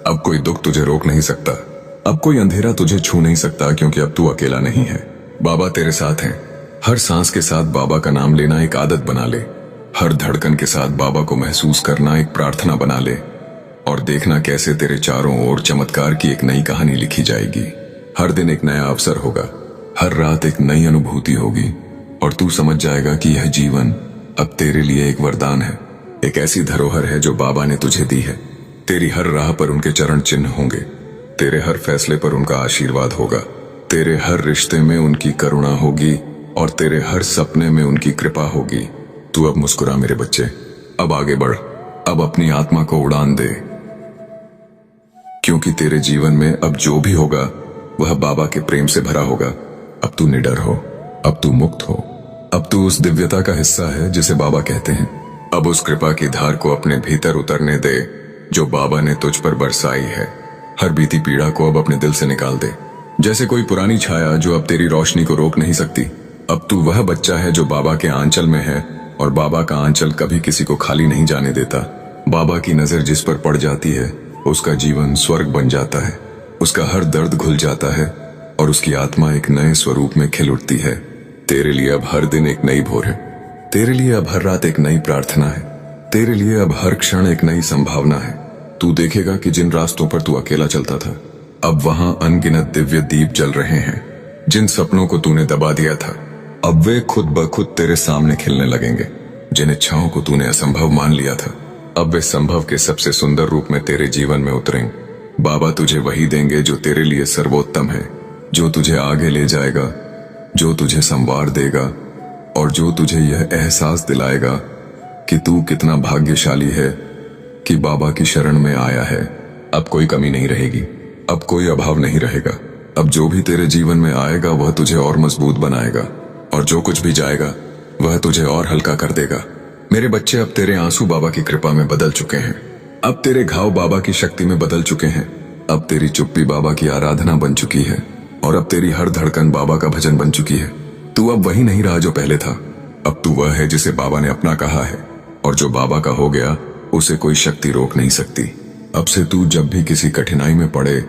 Speaker 2: अब कोई दुख तुझे रोक नहीं सकता, अब कोई अंधेरा तुझे छू नहीं सकता, क्योंकि अब तू अकेला नहीं है। बाबा तेरे साथ हैं। हर सांस के साथ बाबा का नाम लेना एक आदत बना ले। हर धड़कन के साथ बाबा को महसूस करना एक प्रार्थना बना ले, और देखना कैसे तेरे चारों ओर चमत्कार की एक नई कहानी लिखी जाएगी। हर दिन एक नया अवसर होगा, हर रात एक नई अनुभूति होगी, और तू समझ जाएगा कि यह जीवन अब तेरे लिए एक वरदान है, एक ऐसी धरोहर है जो बाबा ने तुझे दी है। तेरी हर राह पर उनके चरण चिन्ह होंगे, तेरे हर फैसले पर उनका आशीर्वाद होगा, तेरे हर रिश्ते में उनकी करुणा होगी और तेरे हर सपने में उनकी कृपा होगी। तू अब मुस्कुरा मेरे बच्चे, अब आगे बढ़, अब अपनी आत्मा को उड़ान दे, क्योंकि तेरे जीवन में अब जो भी होगा वह बाबा के प्रेम से भरा होगा। अब तू निडर हो, अब तू मुक्त हो, अब तू उस दिव्यता का हिस्सा है जिसे बाबा कहते हैं। अब उस कृपा की धार को अपने भीतर उतरने दे जो बाबा ने तुझ पर बरसाई है। हर बीती पीड़ा को अब अपने दिल से निकाल दे, जैसे कोई पुरानी छाया जो अब तेरी रोशनी को रोक नहीं सकती। अब तू वह बच्चा है जो बाबा के आंचल में है, और बाबा का आंचल कभी किसी को खाली नहीं जाने देता। बाबा की नजर जिस पर पड़ जाती है उसका जीवन स्वर्ग बन जाता है, उसका हर दर्द घुल जाता है और उसकी आत्मा एक नए स्वरूप में खिल उठती है। तेरे लिए अब हर दिन एक नई भोर है, तेरे लिए अब हर रात एक नई प्रार्थना है, तेरे लिए अब हर क्षण एक नई संभावना है। तू देखेगा कि जिन रास्तों पर तू अकेला चलता था, अब वहां अनगिनत दिव्य दीप जल रहे हैं। जिन सपनों को तूने दबा दिया था, अब वे खुद ब खुद तेरे सामने खिलने लगेंगे। जिन इच्छाओं को तूने असंभव मान लिया था, अब वे संभव के सबसे सुंदर रूप में तेरे जीवन में उतरेंगे। बाबा तुझे वही देंगे जो तेरे लिए सर्वोत्तम है, जो तुझे आगे ले जाएगा, जो तुझे संवार देगा और जो तुझे यह एहसास दिलाएगा कि तू कितना भाग्यशाली है कि बाबा की शरण में आया है। अब कोई कमी नहीं रहेगी, अब कोई अभाव नहीं रहेगा। अब जो भी तेरे जीवन में आएगा वह तुझे और मजबूत बनाएगा, और जो कुछ भी जाएगा वह तुझे और हल्का कर देगा। मेरे बच्चे, अब तेरे आंसू बाबा की कृपा में बदल चुके हैं, अब तेरे घाव बाबा की शक्ति में बदल चुके हैं, अब तेरी चुप्पी बाबा की आराधना बन चुकी है, और अब तेरी हर धड़कन बाबा का भजन बन चुकी है। तू अब वही नहीं रहा जो पहले था, अब तू वह है जिसे बाबा ने अपना कहा है, और जो बाबा का हो गया उसे कोई शक्ति रोक नहीं सकती। अब से तू जब भी किसी कठिनाई में पड़े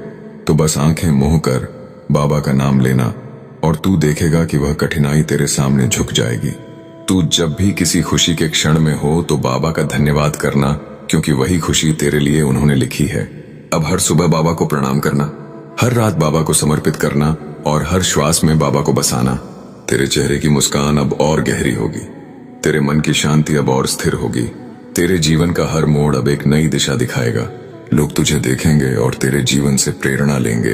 Speaker 2: तो बस आंखें मूंद कर बाबा का नाम लेना, और तू देखेगा कि वह कठिनाई तेरे सामने झुक जाएगी। तू जब भी किसी खुशी के क्षण में हो तो बाबा का धन्यवाद करना, क्योंकि वही खुशी तेरे लिए उन्होंने लिखी है। अब हर सुबह बाबा को प्रणाम करना, हर रात बाबा को समर्पित करना और हर श्वास में बाबा को बसाना। तेरे चेहरे की मुस्कान अब और गहरी होगी, तेरे मन की शांति अब और स्थिर होगी, तेरे जीवन का हर मोड़ अब एक नई दिशा दिखाएगा। लोग तुझे देखेंगे और तेरे जीवन से प्रेरणा लेंगे।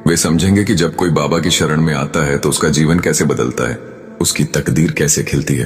Speaker 2: वे समझेंगे कि जब कोई बाबा की शरण में आता है तो उसका जीवन कैसे बदलता है, उसकी तकदीर कैसे खिलती है।